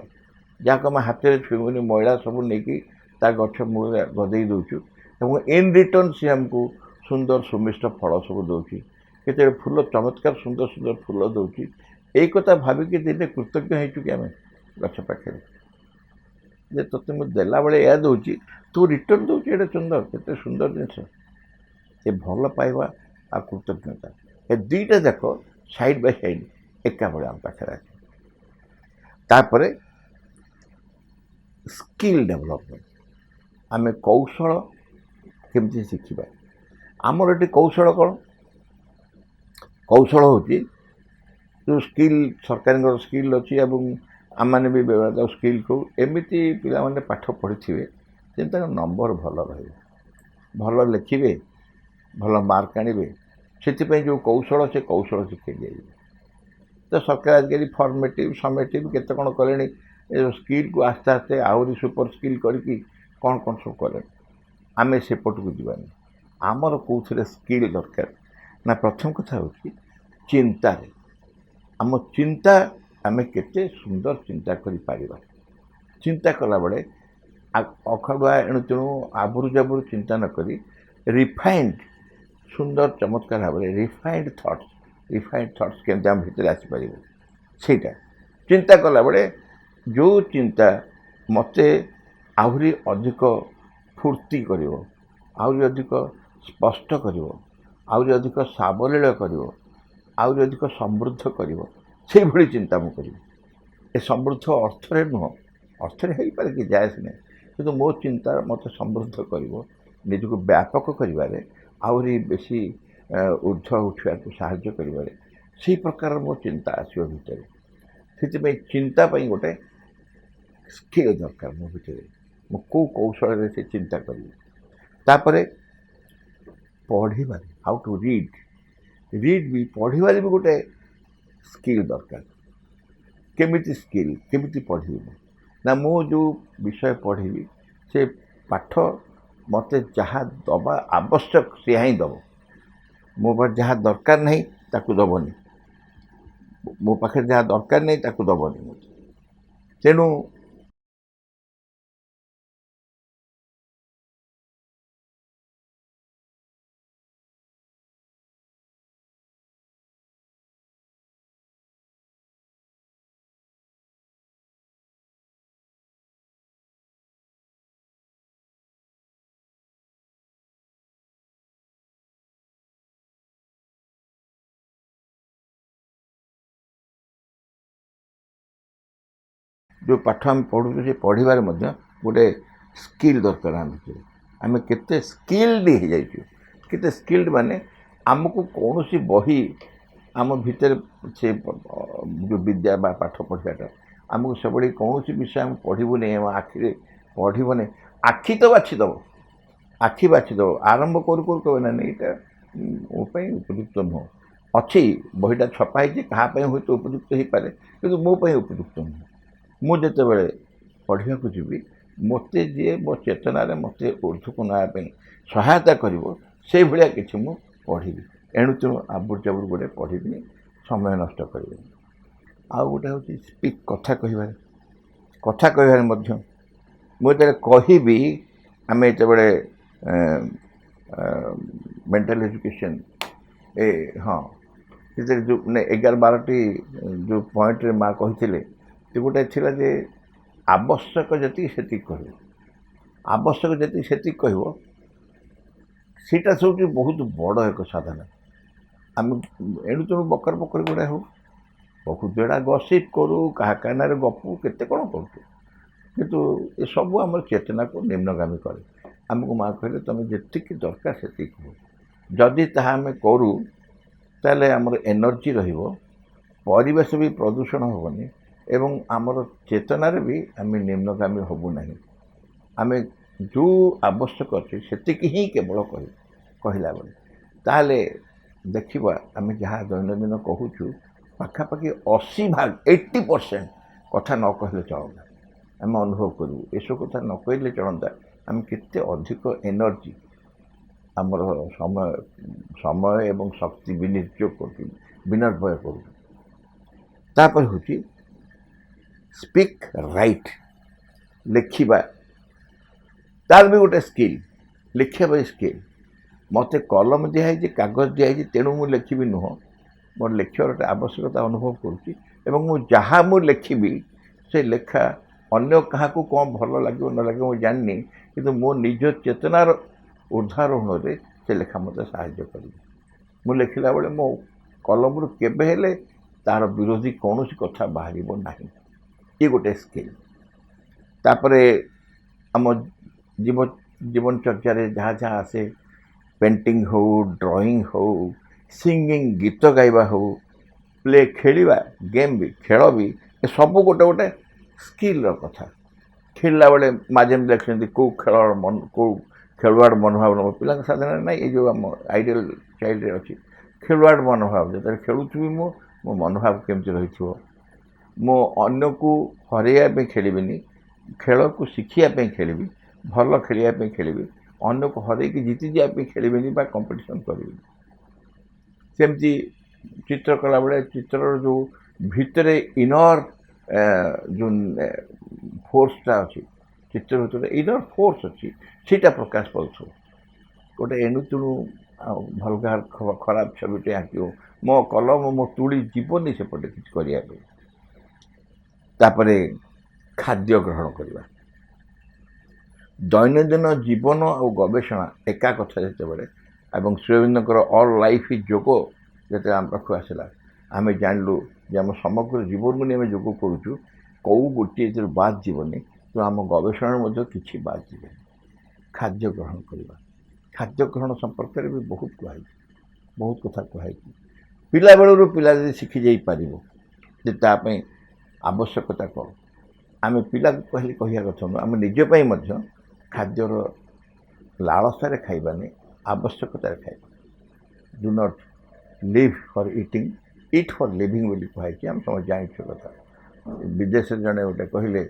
जहाँ आम हाथ में छुईबनी मैला सब नहीं ता गछ मूल गदे दौचु और इन रिटर्न सी आमको सुंदर सुमिष्ट फल सब दौर केते फूल चमत्कार सुंदर सुंदर फूल दौर यही कथा भाविकी दिने कृतज्ञ होचु कि आम गछ पाखे जे तोते मुझे देला बेले या दूची तू रिटर्न दूची एटा सुंदर केते सुंदर जिनस ये भल पाइबा आ कृतज्ञता ए दुईटा जाक साइड बाय साइड एका बेले आम पाखे तापरे स्किल डेवलपमेंट आम कौशल केमती शिखा आमर ये कौशल कौन कौशल हूँ जो स्किल सरकार स्किल अच्छी आम मैंने भी व्यवहार स्किल को एमती पिला माने पाठ पढ़ी थे नंबर भल रही भल लिखे भल मार्क आणवे से जो कौशल से कौशल शिखे जाए तो सरकार आजिकल फर्मेटिव समेटिव केते कौन कले स्किल को आस्ते आस्ते आहरी सुपर स्किल करके कौन कौन सब कले आम सेपट को जीवानी आमर कौन स्किल दरकार ना प्रथम कथा हूँ चिंता आम चिंता आम केते सुंदर चिंता करि चिंता कला बेले अखाड़ुआ एणु तेणु आबुरु जाबुरु चिंता न करी रिफाइंड सुंदर चमत्कार भाव में रिफाइंड थट्स केमती आम भितर आसीपर सेटा चिंता कला बेले जो चिंता मते आहरी अधिक फूर्ति कर आहरी अधिक स्पष्ट कर आहरी अधिक सावलील कर आहरी अधिक समृद्ध कर से भली चिंता मु करी ए समृद्ध अर्थरे नुह अर्थरे हो पारे कि जायस नहीं किंतु मो चिंता मत समृद्ध कर निजक व्यापक कर आहरी बेसी ऊर्ध्व उठा को साहाय्य कर से प्रकार मो चिंता आसो भितर से चिंता गोटे स्किल दरकार मो भितर मु कौ कौशल से चिंता करी तापरे पढ़िबार हाउ टू रीड भी पढ़िबार भी गोटे स्किल दरकार केमिति स्किल केमिति पढ़ी ना मु जो विषय पढ़ी से पाठ मते जहाँ दबा आवश्यक से ही दब मो पर जहाँ दरकार नहीं ताकू दबनी ମୋ ପାଖରେ ଯାହା ଦରକାର ନାହିଁ ତାକୁ ଦେବନି ମୋତେ। ତେଣୁ ଯେଉଁ ପାଠ ଆମେ ପଢ଼ୁଛୁ ସେ ପଢ଼ିବାରେ ମଧ୍ୟ ଗୋଟେ ସ୍କିଲ୍ ଦରକାର ଆମ ଭିତରେ। ଆମେ କେତେ ସ୍କିଲ୍ଡ ହେଇଯାଇଛୁ, କେତେ ସ୍କିଲ୍ଡ ମାନେ ଆମକୁ କୌଣସି ବହି ଆମ ଭିତରେ ସେ ଯେଉଁ ବିଦ୍ୟା ବା ପାଠ ପଢ଼ିବାଟା ଆମକୁ ସବୁବେଳେ କୌଣସି ବିଷୟ ଆମେ ପଢ଼ିବୁନି, ଆମ ଆଖିରେ ପଢ଼ିବନି। ଆଖି ତ ବାଛିଦେବ, ଆଖି ବାଛିଦେବ, ଆରମ୍ଭ କରୁ କରୁ କହିବ ନା ଏଇଟା ମୋ ପାଇଁ ଉପଯୁକ୍ତ ନୁହଁ। ଅଛି ବହିଟା ଛପା ହେଇଛି, କାହା ପାଇଁ ହୁଏତ ଉପଯୁକ୍ତ ହେଇପାରେ, କିନ୍ତୁ ମୋ ପାଇଁ ଉପଯୁକ୍ତ ନୁହଁ। ମୁଁ ଯେତେବେଳେ ପଢ଼ିବାକୁ ଯିବି, ମୋତେ ଯିଏ ମୋ ଚେତନାରେ ମୋତେ ଉର୍ଦ୍ଧ୍ୱକୁ ନେବା ପାଇଁ ସହାୟତା କରିବ, ସେଇଭଳିଆ କିଛି ମୁଁ ପଢ଼ିବି। ଏଣୁ ତେଣୁ ଆବୁର ଜାବୁର ଗୋଟେ ପଢ଼ିବିନି, ସମୟ ନଷ୍ଟ କରିବିନି। ଆଉ ଗୋଟେ ହେଉଛି ସ୍ପିକ୍, କଥା କହିବାରେ। କଥା କହିବାରେ ମଧ୍ୟ ମୁଁ ଯେତେବେଳେ କହିବି, ଆମେ ଯେତେବେଳେ ମେଣ୍ଟାଲ ଏଜୁକେସନ୍ ହଁ ସେଥିରେ ଯେଉଁ 11-12ଟି ଯେଉଁ ପଏଣ୍ଟରେ ମା କହିଥିଲେ, ସେ ଗୋଟେ ଥିଲା ଯେ ଆବଶ୍ୟକ ଯେତିକି ସେତିକି କହିବ। ଆବଶ୍ୟକ ଯେତିକି ସେତିକି କହିବ, ସେଇଟା ହେଉଛି ବହୁତ ବଡ଼ ଏକ ସାଧନା। ଆମେ ଏଣୁ ତେଣୁ ବକର ବକର ଗୁଡ଼ା ହଉ, ବହୁତ ବେଳା ଗସିପ୍ କରୁ, କାହା କାନରେ ଗପୁ, କେତେ କ'ଣ କରୁଛୁ, କିନ୍ତୁ ଏସବୁ ଆମର ଚେତନାକୁ ନିମ୍ନଗାମୀ କରେ। ଆମକୁ ମା କହିଲେ ତୁମେ ଯେତିକି ଦରକାର ସେତିକି କୁହ। ଯଦି ତାହା ଆମେ କରୁ ତାହେଲେ ଆମର ଏନର୍ଜି ରହିବ, ପରିବେଶ ବି ପ୍ରଦୂଷଣ ହେବନି, ଏବଂ ଆମର ଚେତନାରେ ବି ଆମେ ନିମ୍ନଗାମୀ ହେବୁ ନାହିଁ। ଆମେ ଯେଉଁ ଆବଶ୍ୟକ ଅଛି ସେତିକି ହିଁ କେବଳ କହିଲା ବେଳେ, ତାହେଲେ ଦେଖିବା ଆମେ ଯାହା ଦୈନନ୍ଦିନ କହୁଛୁ ପାଖାପାଖି 80% କଥା ନ କହିଲେ ଚଳନ୍ତା। ଆମେ ଅନୁଭବ କରିବୁ ଏସବୁ କଥା ନ କହିଲେ ଚଳନ୍ତା, ଆମେ କେତେ ଅଧିକ ଏନର୍ଜି ଆମର ସମୟ ଏବଂ ଶକ୍ତି ବିନିଯୋଗ କରୁଛୁ, ବିନିର୍ଭୟ କରୁଛୁ। ତାପରେ ହେଉଛି ସ୍ପିକ୍ ରାଇଟ୍, ଲେଖିବା, ତାର ବି ଗୋଟେ ସ୍କିଲ୍। ଲେଖିବା ପାଇଁ ସ୍କିଲ୍। ମୋତେ କଲମ ଦିଆହେଇଛି, କାଗଜ ଦିଆହେଇଛି, ତେଣୁ ମୁଁ ଲେଖିବି ନୁହଁ। ମୋର ଲେଖିବାର ଗୋଟେ ଆବଶ୍ୟକତା ଅନୁଭବ କରୁଛି, ଏବଂ ମୁଁ ଯାହା ମୁଁ ଲେଖିବି ସେ ଲେଖା ଅନ୍ୟ କାହାକୁ କ'ଣ ଭଲ ଲାଗିବ ନ ଲାଗିବ ମୁଁ ଜାଣିନି, କିନ୍ତୁ ମୋ ନିଜ ଚେତନାର ଉଦ୍ଧାରୋହଣରେ ସେ ଲେଖା ମୋତେ ସାହାଯ୍ୟ କରିବ। ମୁଁ ଲେଖିଲା ବେଳେ ମୋ କଲମରୁ କେବେ ହେଲେ ତାର ବିରୋଧୀ କୌଣସି କଥା ବାହାରିବ ନାହିଁ। ଇଏ ଗୋଟେ ସ୍କିଲ୍। ତାପରେ ଆମ ଜୀବନଚର୍ଯ୍ୟାରେ ଯାହା ଯାହା ଆସେ, ପେଣ୍ଟିଂ ହେଉ, ଡ୍ରଇଂ ହେଉ, ସିଙ୍ଗିଂ, ଗୀତ ଗାଇବା ହେଉ, ପ୍ଲେ ଖେଳିବା, ଗେମ୍ ବି, ଖେଳ ବି, ଏସବୁ ଗୋଟେ ଗୋଟେ ସ୍କିଲ୍ର କଥା। ଖେଳିଲା ବେଳେ ମା ଯେମିତି ଲେଖିଛନ୍ତି କେଉଁ ଖେଳୁଆଡ଼ ମନୋଭାବ ନେବ, ପିଲାଙ୍କ ସାଧାରଣ ନାହିଁ। ଏଇ ଯେଉଁ ଆମ ଆଇଡ଼ିଆଲ ଚାଇଲ୍ଡରେ ଅଛି ଖେଳୁଆଡ଼ ମନୋଭାବ। ଯେତେବେଳେ ଖେଳୁଥିବି ମୋ ମନୋଭାବ କେମିତି ରହିଥିବ, ମୁଁ ଅନ୍ୟକୁ ହରେଇବା ପାଇଁ ଖେଳିବିନି, ଖେଳକୁ ଶିଖିବା ପାଇଁ ଖେଳିବି, ଭଲ ଖେଳିବା ପାଇଁ ଖେଳିବି, ଅନ୍ୟକୁ ହରେଇକି ଜିତିଯିବା ପାଇଁ ଖେଳିବିନି ବା କମ୍ପିଟିସନ୍ କରିବିନି। ସେମିତି ଚିତ୍ର କଲାବେଳେ ଚିତ୍ରର ଯେଉଁ ଭିତରେ ଇନର ଯେଉଁ ଫୋର୍ସଟା ଅଛି, ଚିତ୍ର ଭିତରେ ଇନର ଫୋର୍ସ ଅଛି, ସେଇଟା ପ୍ରକାଶ ପାଉଥିବ। ଗୋଟେ ଏଣୁ ତେଣୁ ଭଲଗାର ଖରାପ ଛବିଟେ ଆଙ୍କିବ, ମୋ କଲମ ମୋ ତୁଳି ଯିବନି ସେପଟେ କିଛି କରିବା ପାଇଁ। ତାପରେ ଖାଦ୍ୟ ଗ୍ରହଣ କରିବା। ଦୈନନ୍ଦିନ ଜୀବନ ଆଉ ଗବେଷଣା ଏକା କଥା ଯେତେବେଳେ, ଏବଂ ଶ୍ରୀଅରବିନ୍ଦଙ୍କର ଅଲ୍ ଲାଇଫ୍ ଇଜ୍ ଯୋଗ ଯେତେବେଳେ ଆମ ପାଖକୁ ଆସିଲା, ଆମେ ଜାଣିଲୁ ଯେ ଆମ ସମଗ୍ର ଜୀବନକୁ ନେଇ ଆମେ ଯୋଗ କରୁଛୁ, କେଉଁ ଗୋଟିଏ ଏଥିରୁ ବାଦ୍ ଯିବନି, ତ ଆମ ଗବେଷଣାରେ ମଧ୍ୟ କିଛି ବାଦ୍ ଯିବନି। ଖାଦ୍ୟ ଗ୍ରହଣ କରିବା। ଖାଦ୍ୟ ଗ୍ରହଣ ସମ୍ପର୍କରେ ବି ବହୁତ କୁହାହେଇଛି, ବହୁତ କଥା କୁହାହେଇଛି। ପିଲାବେଳରୁ ପିଲା ଯଦି ଶିଖି ଯାଇପାରିବ ଯେ ତା ପାଇଁ ଆବଶ୍ୟକତା କ'ଣ, ଆମେ ପିଲାକୁ କହିବା କଥା ନୁହଁ, ଆମେ ନିଜ ପାଇଁ ମଧ୍ୟ ଖାଦ୍ୟର ଲାଳସାରେ ଖାଇବାନି, ଆବଶ୍ୟକତାରେ ଖାଇବା। Do not live for eating, eat for living ବୋଲି କୁହାହେଇଛି। ଆମେ ସମସ୍ତେ ଜାଣିଛୁ କଥା। ବିଦେଶରେ ଜଣେ ଗୋଟେ କହିଲେ,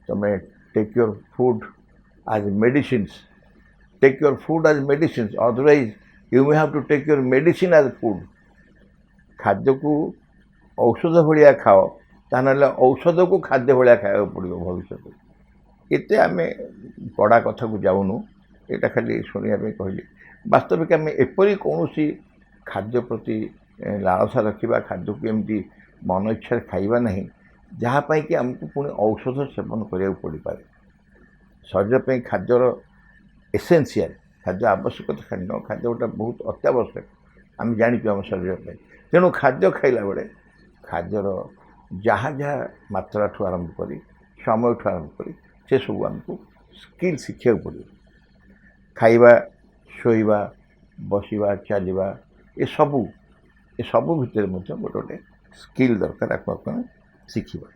ତୁମେ take your food as medicines, take your food as medicines, otherwise you may have to take your medicine as food. ଖାଦ୍ୟକୁ ଔଷଧ ଭଳିଆ ଖାଅ, ତା ନହେଲେ ଔଷଧକୁ ଖାଦ୍ୟ ଭଳିଆ ଖାଇବାକୁ ପଡ଼ିବ ଭବିଷ୍ୟତରେ। ଏତେ ଆମେ କଡ଼ା କଥାକୁ ଯାଉନୁ, ଏଇଟା ଖାଲି ଶୁଣିବା ପାଇଁ କହିଲି। ବାସ୍ତବିକ ଆମେ ଏପରି କୌଣସି ଖାଦ୍ୟ ପ୍ରତି ଲାଳସା ରଖିବା, ଖାଦ୍ୟକୁ ଏମିତି ମନ ଇଚ୍ଛାରେ ଖାଇବା ନାହିଁ ଯାହା ପାଇଁକି ଆମକୁ ପୁଣି ଔଷଧ ସେବନ କରିବାକୁ ପଡ଼ିପାରେ। ଶରୀର ପାଇଁ ଖାଦ୍ୟର ଏସେନ୍ସିଆଲ, ଖାଦ୍ୟ ଆବଶ୍ୟକତା ଖାଦ୍ୟ ଗୋଟେ ବହୁତ ଅତ୍ୟାବଶ୍ୟକ ଆମେ ଜାଣିଛୁ ଆମ ଶରୀର ପାଇଁ। ତେଣୁ ଖାଦ୍ୟ ଖାଇଲା ବେଳେ ଖାଦ୍ୟର ଯାହା ଯାହା ମାତ୍ରାଠୁ ଆରମ୍ଭ କରି ସମୟଠୁ ଆରମ୍ଭ କରି ସେସବୁ ଆମକୁ ସ୍କିଲ୍ ଶିଖିବାକୁ ପଡ଼ିବ। ଖାଇବା, ଶୋଇବା, ବସିବା, ଚାଲିବା, ଏସବୁ ଭିତରେ ମଧ୍ୟ ଗୋଟେ ଗୋଟେ ସ୍କିଲ୍ ଦରକାର, ଆପଣ ଶିଖିବା।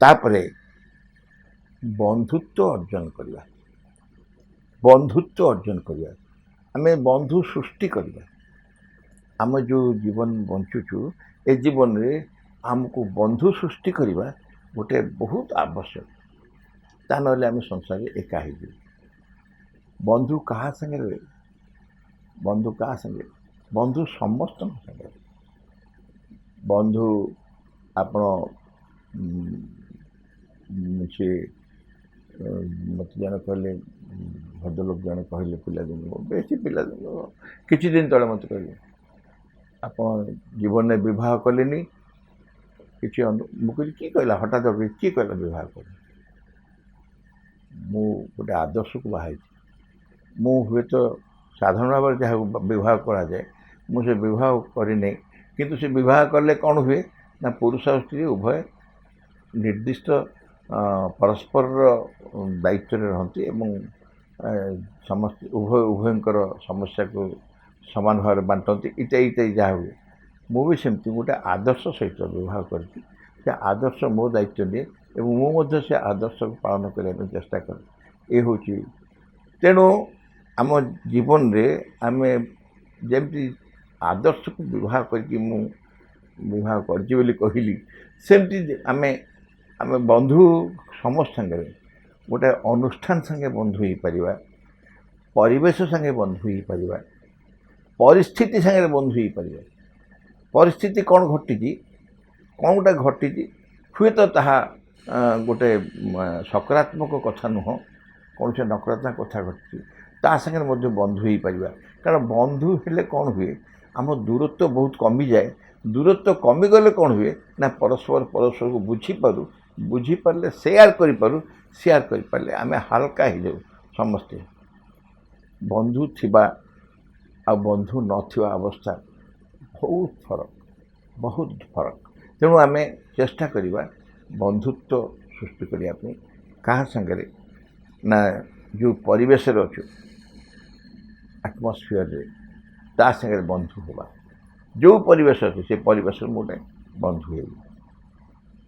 ତାପରେ ବନ୍ଧୁତ୍ୱ ଅର୍ଜନ କରିବା। ଆମେ ବନ୍ଧୁ ସୃଷ୍ଟି କରିବା। ଆମେ ଯେଉଁ ଜୀବନ ବଞ୍ଚୁଛୁ, ଏ ଜୀବନରେ ଆମକୁ ବନ୍ଧୁ ସୃଷ୍ଟି କରିବା ଗୋଟେ ବହୁତ ଆବଶ୍ୟକ। ତା ନହେଲେ ଆମେ ସଂସାରରେ ଏକା ହେଇଯିବୁ। ବନ୍ଧୁ କାହା ସାଙ୍ଗରେ? ବନ୍ଧୁ ସମସ୍ତଙ୍କ ସାଙ୍ଗରେ। ବନ୍ଧୁ ଆପଣ ସେ ମୋତେ ଜଣେ କହିଲେ, ଭଦ୍ରଲୋକ ଜଣେ କହିଲେ ପିଲାଦିନରୁ, ବେଶୀ ପିଲାଦିନରୁ କିଛି ଦିନ ତଳେ ମୋତେ କହିଲେ, ଆପଣ ଜୀବନରେ ବିବାହ କଲେନି କିଛି। ମୁଁ କହିଲି କି କହିଲା ହଠାତ୍, କିଏ କହିଲା ବିବାହ କଲି? ମୁଁ ଗୋଟେ ଆଦର୍ଶକୁ ବାହା ହେଇଛି। ମୁଁ ହୁଏତ ସାଧାରଣ ଭାବରେ ଯାହାକୁ ବିବାହ କରାଯାଏ ମୁଁ ସେ ବିବାହ କରିନାହିଁ, କିନ୍ତୁ ସେ ବିବାହ କଲେ କ'ଣ ହୁଏ ନା ପୁରୁଷ ଆଉ ସ୍ତ୍ରୀ ଉଭୟ ନିର୍ଦ୍ଦିଷ୍ଟ ପରସ୍ପରର ଦାୟିତ୍ୱରେ ରହନ୍ତି ଏବଂ ସମସ୍ତେ ଉଭୟଙ୍କର ସମସ୍ୟାକୁ ସମାନ ଭାବରେ ବାଣ୍ଟନ୍ତି। ଇତ୍ୟାଦି ଯାହା ହୁଏ, ମୁଁ ବି ସେମିତି ଗୋଟେ ଆଦର୍ଶ ସହିତ ବିବାହ କରିଛି। ସେ ଆଦର୍ଶ ମୋ ଦାୟିତ୍ୱ ନିଏ ଏବଂ ମୁଁ ମଧ୍ୟ ସେ ଆଦର୍ଶକୁ ପାଳନ କରିବା ପାଇଁ ଚେଷ୍ଟା କରେ। ଏ ହେଉଛି, ତେଣୁ ଆମ ଜୀବନରେ ଆମେ ଯେମିତି ଆଦର୍ଶକୁ ବିବାହ କରିକି ମୁଁ ବିବାହ କରିଛି ବୋଲି କହିଲି, ସେମିତି ଆମେ ବନ୍ଧୁ ସମସ୍ତ ସାଙ୍ଗରେ ଗୋଟେ ଅନୁଷ୍ଠାନ ସାଙ୍ଗେ ବନ୍ଧୁ ହେଇପାରିବା, ପରିବେଶ ସାଙ୍ଗେ ବନ୍ଧୁ ହେଇପାରିବା, ପରିସ୍ଥିତି ସାଙ୍ଗରେ ବନ୍ଧୁ ହେଇପାରିବା। ପରିସ୍ଥିତି କ'ଣ ଘଟିଛି, କ'ଣ ଗୋଟେ ଘଟିଛି, ହୁଏତ ତାହା ଗୋଟେ ସକାରାତ୍ମକ କଥା ନୁହଁ, କୌଣସି ନକାରାତ୍ମକ କଥା ଘଟିଛି, ତା ସାଙ୍ଗରେ ମଧ୍ୟ ବନ୍ଧୁ ହେଇପାରିବା। କାରଣ ବନ୍ଧୁ ହେଲେ କ'ଣ ହୁଏ, ଆମ ଦୂରତ୍ୱ ବହୁତ କମିଯାଏ। ଦୂରତ୍ୱ କମିଗଲେ କ'ଣ ହୁଏ ନା ପରସ୍ପରକୁ ବୁଝିପାରିଲେ ସେୟାର କରିପାରିଲେ ଆମେ ହାଲକା ହେଇଯାଉ ସମସ୍ତେ। ବନ୍ଧୁ ଥିବା ଆଉ ବନ୍ଧୁ ନଥିବା ଅବସ୍ଥା ବହୁତ ଫରକ। ତେଣୁ ଆମେ ଚେଷ୍ଟା କରିବା ବନ୍ଧୁତ୍ୱ ସୃଷ୍ଟି କରିବା ପାଇଁ। କାହା ସାଙ୍ଗରେ ନା ଯେଉଁ ପରିବେଶରେ ଅଛୁ, ଆଟମସ୍ଫିୟରରେ, ତା ସାଙ୍ଗରେ ବନ୍ଧୁ ହେବା। ଯେଉଁ ପରିବେଶ ଅଛି ସେ ପରିବେଶରେ ମୁଁ ଗୋଟେ ବନ୍ଧୁ ହେବି।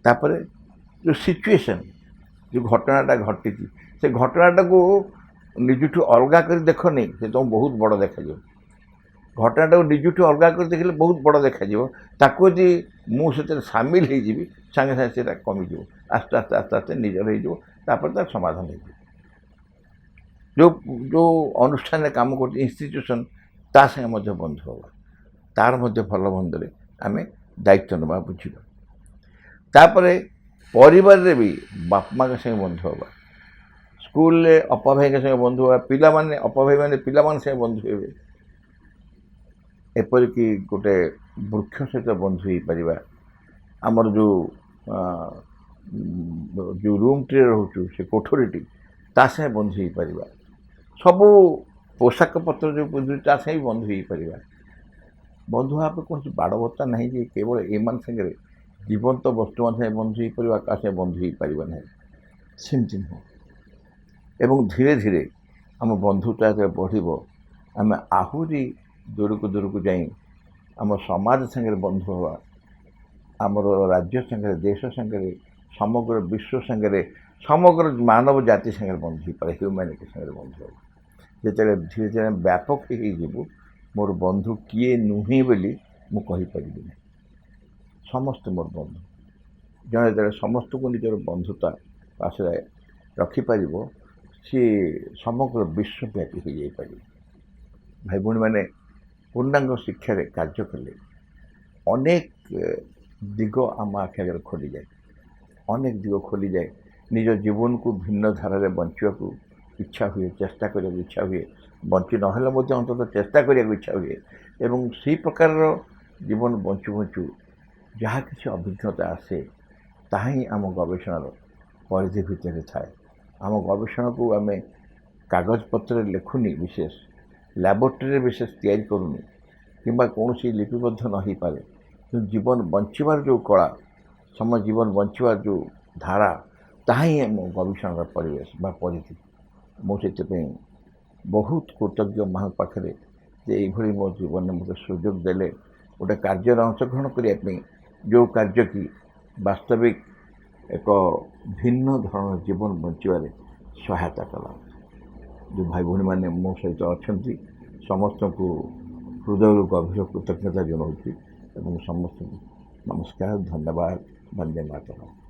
ତାପରେ ଯେଉଁ ସିଚୁଏସନ୍, ଯେଉଁ ଘଟଣାଟା ଘଟିଛି, ସେ ଘଟଣାଟାକୁ ନିଜଠୁ ଅଲଗା କରି ଦେଖନି, ସେ ତୁମକୁ ବହୁତ ବଡ଼ ଦେଖାଯିବ। ଘଟଣାଟାକୁ ନିଜଠୁ ଅଲଗା କରି ଦେଖିଲେ ବହୁତ ବଡ଼ ଦେଖାଯିବ। ତାକୁ ଯଦି ମୁଁ ସେଥିରେ ସାମିଲ ହେଇଯିବି, ସାଙ୍ଗେ ସାଙ୍ଗେ ସେଇଟା କମିଯିବ। ଆସ୍ତେ ଆସ୍ତେ ନିଜର ହେଇଯିବ। ତାପରେ ତାର ସମାଧାନ ହେଇଯିବ। ଯେଉଁ ଅନୁଷ୍ଠାନରେ କାମ କରୁଛି, ଇନଷ୍ଟିଟ୍ୟୁସନ୍, ତା ସାଙ୍ଗେ ମଧ୍ୟ ବନ୍ଧୁ ହେବା। ତାର ମଧ୍ୟ ଭଲ ମନ୍ଦରେ ଆମେ ଦାୟିତ୍ୱ ନେବା, ବୁଝିବା। ତାପରେ ପରିବାରରେ ବି ବାପା ମାଙ୍କ ସାଙ୍ଗେ ବନ୍ଧୁ ହେବା। ସ୍କୁଲରେ ଅପା ଭାଇଙ୍କ ସାଙ୍ଗେ ବନ୍ଧୁ ହେବା। ପିଲାମାନେ, ଅପା ଭାଇମାନେ ପିଲାମାନଙ୍କ ସାଙ୍ଗେ ବନ୍ଧୁ ହେବେ। ଏପରିକି ଗୋଟେ ବୃକ୍ଷ ସହିତ ବନ୍ଧୁ ହେଇପାରିବା। ଆମର ଯେଉଁ ରୁମ୍ଟିରେ ରହୁଛୁ, ସେ କୋଠରୀଟି, ତା ସାଙ୍ଗେ ବନ୍ଧୁ ହେଇପାରିବା। ସବୁ ପୋଷାକ ପତ୍ର ଯେଉଁ ପିନ୍ଧୁଛୁ ତା ସାଙ୍ଗେ ବନ୍ଧୁ ହେଇପାରିବା। ବନ୍ଧୁ ହେବା ପାଇଁ କୌଣସି ବାଡ଼ବତ୍ତା ନାହିଁ ଯେ କେବଳ ଏମାନ ସାଙ୍ଗରେ, ଜୀବନ୍ତ ବସ୍ତୁମାନ ସାଙ୍ଗେ ବନ୍ଧୁ ହେଇପାରିବା, କାହା ସାଙ୍ଗେ ବନ୍ଧୁ ହେଇପାରିବା ନାହିଁ, ସେମିତି ନୁହଁ। ଏବଂ ଧୀରେ ଧୀରେ ଆମ ବନ୍ଧୁତା ଯେତେବେଳେ ବଢ଼ିବ, ଆମେ ଆହୁରି ଦୂରକୁ ଯାଇ ଆମ ସମାଜ ସାଙ୍ଗରେ ବନ୍ଧୁ ହେବା, ଆମର ରାଜ୍ୟ ସାଙ୍ଗରେ, ଦେଶ ସାଙ୍ଗରେ, ସମଗ୍ର ବିଶ୍ୱ ସାଙ୍ଗରେ, ସମଗ୍ର ମାନବ ଜାତି ସାଙ୍ଗରେ ବନ୍ଧୁ ହେଇପାରେ, ହ୍ୟୁମାନିଟି ସାଙ୍ଗରେ ବନ୍ଧୁ ହେବା। ଯେତେବେଳେ ଧୀରେ ଧୀରେ ବ୍ୟାପକ ହେଇଯିବୁ, ମୋର ବନ୍ଧୁ କିଏ ନୁହେଁ ବୋଲି ମୁଁ କହିପାରିବି ନାହିଁ। ସମସ୍ତେ ମୋର ବନ୍ଧୁ। ଜଣେ ଯେତେବେଳେ ସମସ୍ତଙ୍କୁ ନିଜର ବନ୍ଧୁତା ପାଶରେ ରଖିପାରିବ, ସିଏ ସମଗ୍ର ବିଶ୍ୱବ୍ୟାପୀ ହୋଇଯାଇପାରିବ। ଭାଇ ଭଉଣୀମାନେ, ପୂର୍ଣ୍ଣାଙ୍ଗ ଶିକ୍ଷାରେ କାର୍ଯ୍ୟ କଲେ ଅନେକ ଦିଗ ଆମ ଆଖି ଆଗରେ ଖୋଲିଯାଏ, ଅନେକ ଦିଗ ଖୋଲିଯାଏ। ନିଜ ଜୀବନକୁ ଭିନ୍ନ ଧାରାରେ ବଞ୍ଚିବାକୁ ଇଚ୍ଛା ହୁଏ, ଚେଷ୍ଟା କରିବାକୁ ଇଚ୍ଛା ହୁଏ, ବଞ୍ଚି ନହେଲେ ମଧ୍ୟ ଅନ୍ତତଃ ଚେଷ୍ଟା କରିବାକୁ ଇଚ୍ଛା ହୁଏ। ଏବଂ ସେହି ପ୍ରକାରର ଜୀବନ ବଞ୍ଚୁ ବଞ୍ଚୁ ଯାହା କିଛି ଅଭିଜ୍ଞତା ଆସେ ତାହା ହିଁ ଆମ ଗବେଷଣାର ପରିଧି ଭିତରେ ଥାଏ। ଆମ ଗବେଷଣାକୁ ଆମେ କାଗଜପତ୍ରରେ ଲେଖୁନି, ବିଶେଷ ଲ୍ୟାବୋରେଟୋରୀରେ ବିଶେଷ ତିଆରି କରୁନି କିମ୍ବା କୌଣସି ଲିପିବଦ୍ଧ ନ ହୋଇପାରେ, କିନ୍ତୁ ଜୀବନ ବଞ୍ଚିବାର ଯେଉଁ କଳା, ଜୀବନ ବଞ୍ଚିବାର ଯେଉଁ ଧାରା, ତାହା ହିଁ ଆମ ଗବେଷଣାର ପରିବେଶ ବା ପରିଧି। ମୁଁ ସେଥିପାଇଁ ବହୁତ କୃତଜ୍ଞ ମା' ପାଖରେ ଯେ ଏଇଭଳି ମୋ ଜୀବନରେ ମୋତେ ସୁଯୋଗ ଦେଲେ ଗୋଟେ କାର୍ଯ୍ୟରେ ଅଂଶଗ୍ରହଣ କରିବା ପାଇଁ, ଯେଉଁ କାର୍ଯ୍ୟ କି ବାସ୍ତବିକ ଏକ ଭିନ୍ନ ଧରଣର ଜୀବନ ବଞ୍ଚିବାରେ ସହାୟତା କଲା। ଯେଉଁ ଭାଇ ଭଉଣୀମାନେ ମୋ ସହିତ ଅଛନ୍ତି ସମସ୍ତଙ୍କୁ ହୃଦୟରୁ ଗଭୀର କୃତଜ୍ଞତା ଜଣାଉଛି ଏବଂ ସମସ୍ତଙ୍କୁ ନମସ୍କାର, ଧନ୍ୟବାଦ, ବନ୍ଦେ ମାତରମ୍।